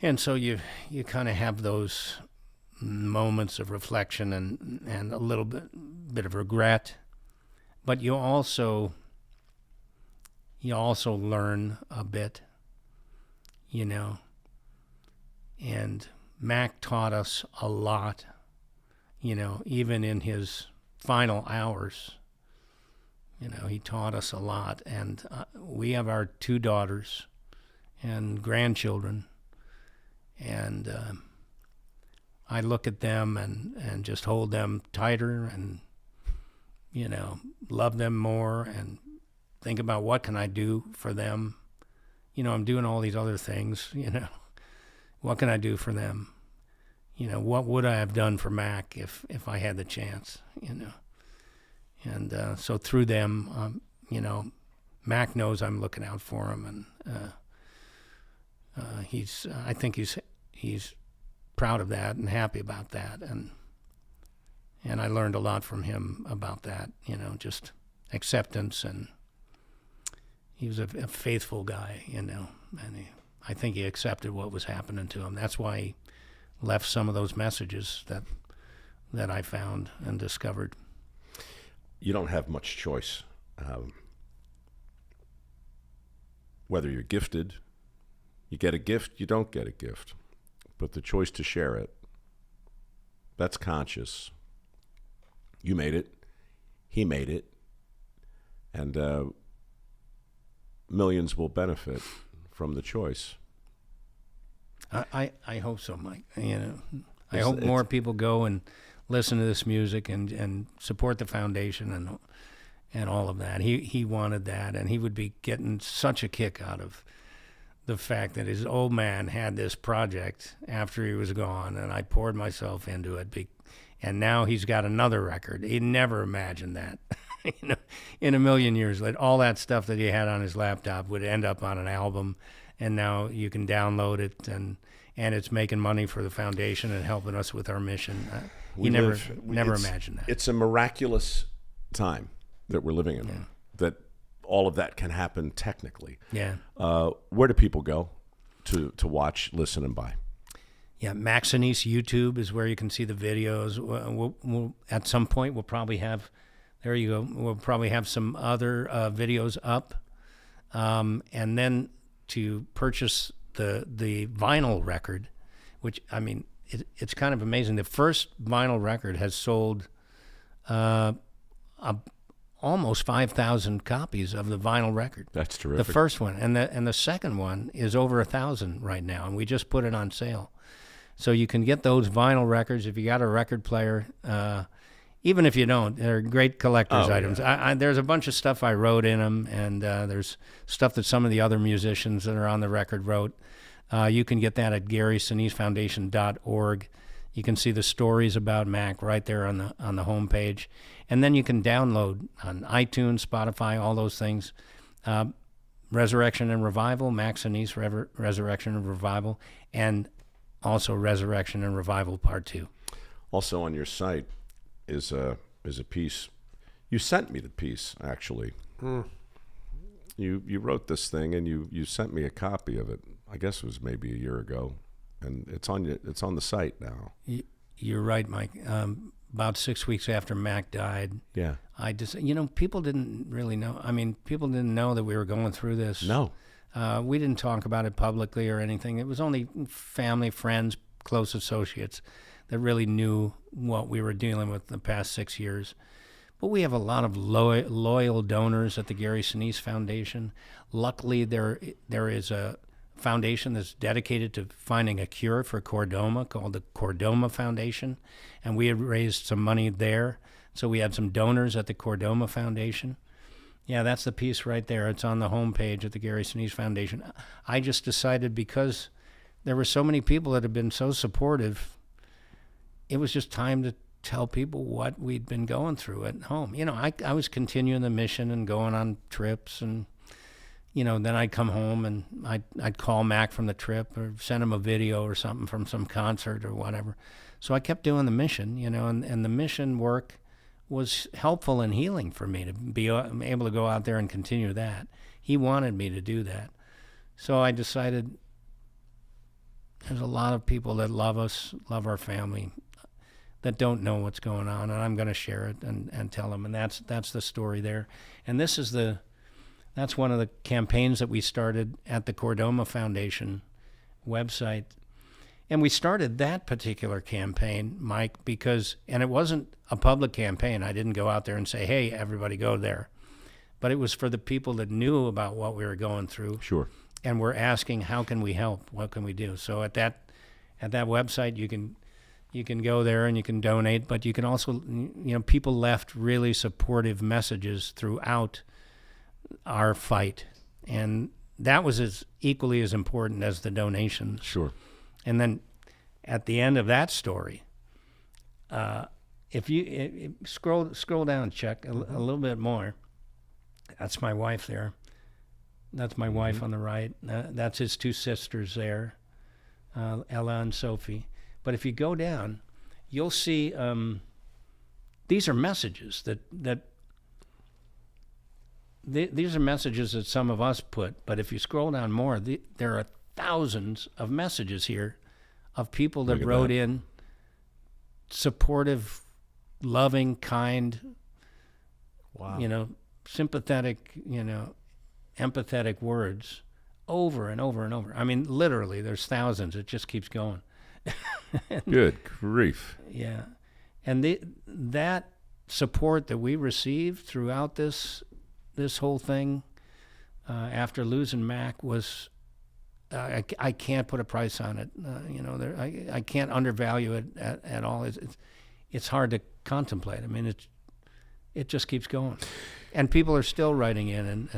And so you kind of have those moments of reflection and a little bit of regret, but you also learn a bit. you know. And Mac taught us a lot, you know, even in his final hours. You know, he taught us a lot. And we have our 2 daughters and grandchildren. And I look at them and just hold them tighter and, you know, love them more and think about what can I do for them. You know, I'm doing all these other things, you know. What can I do for them? You know, what would I have done for Mac if I had the chance, you know? And so through them, you know, Mac knows I'm looking out for him, and I think he's proud of that and happy about that, and I learned a lot from him about that, you know, just acceptance, and he was a faithful guy, you know, and I think he accepted what was happening to him. That's why he left some of those messages that I found and discovered. You don't have much choice. Whether you're gifted, you get a gift, you don't get a gift. But the choice to share it, that's conscious. You made it. He made it. And millions will benefit from the choice. I hope so, Mike. You know, I hope more people go and listen to this music and support the foundation and all of that. He wanted that, and he would be getting such a kick out of the fact that his old man had this project after he was gone, and I poured myself into it. And now he's got another record. He never imagined that. You know, in a million years, that all that stuff that he had on his laptop would end up on an album, and now you can download it, and it's making money for the foundation and helping us with our mission. He never imagined that. It's a miraculous time that we're living in, Yeah. that all of that can happen technically. Yeah. Where do people go to watch, listen, and buy? Yeah, Sinise YouTube is where you can see the videos. We'll at some point, we'll probably have, there you go, we'll probably have some other videos up. And then to purchase the vinyl record, which, I mean, it's kind of amazing. The first vinyl record has sold almost 5,000 copies of the vinyl record. That's terrific. The first one, and the second one is over 1,000 right now, and we just put it on sale. So you can get those vinyl records if you got a record player. Even if you don't, they're great collector's items. Yeah. There's a bunch of stuff I wrote in them, and there's stuff that some of the other musicians that are on the record wrote. You can get that at GarySiniseFoundation.org. You can see the stories about Mac right there on the homepage, and then you can download on iTunes, Spotify, all those things. Resurrection and Revival, Mac Sinise Resurrection and Revival, and also Resurrection and Revival Part 2. Also on your site is a piece. You sent me the piece, actually. You wrote this thing, and you sent me a copy of it. I guess it was maybe a year ago, and it's on the site now. You're right, Mike. About 6 weeks after Mac died, yeah, I just, people didn't really know. I mean, people didn't know that we were going through this. No. We didn't talk about it publicly or anything. It was only family, friends, close associates that really knew what we were dealing with the past 6 years. But we have a lot of loyal donors at the Gary Sinise Foundation. Luckily, there is a foundation that's dedicated to finding a cure for chordoma called the Chordoma Foundation, and we had raised some money there. So we had some donors at the Chordoma Foundation. Yeah, that's the piece right there. It's on the homepage at the Gary Sinise Foundation. I just decided, because there were so many people that had been so supportive, it was just time to tell people what we'd been going through at home. I was continuing the mission and going on trips, and then I'd come home and I'd call Mac from the trip or send him a video or something from some concert or whatever. So I kept doing the mission, and the mission work was helpful and healing for me to be able to go out there and continue that. He wanted me to do that. So I decided there's a lot of people that love us, love our family, that don't know what's going on, and I'm going to share it and tell them. And that's the story there. And that's one of the campaigns that we started at the Chordoma Foundation website. And we started that particular campaign, Mike, and it wasn't a public campaign. I didn't go out there and say, hey, everybody go there. But it was for the people that knew about what we were going through. Sure. And we're asking, how can we help? What can we do? So at that website, you can go there and you can donate, but you can also, people left really supportive messages throughout our fight. And that was equally as important as the donations. Sure. And then at the end of that story, if you scroll down, Chuck, a little bit more, that's my wife there. That's my wife on the right. That's his two sisters there, Ella and Sophie. But if you go down, you'll see these are messages these are messages that some of us put. But if you scroll down more, there are thousands of messages here of people that wrote in supportive, loving, kind, sympathetic, empathetic words over and over and over. I mean, literally, there's thousands. It just keeps going. Good grief. Yeah. And that support that we received throughout this whole thing after losing Mac was, I can't put a price on it. I can't undervalue it at all. It's hard to contemplate. I mean, it just keeps going. And people are still writing in and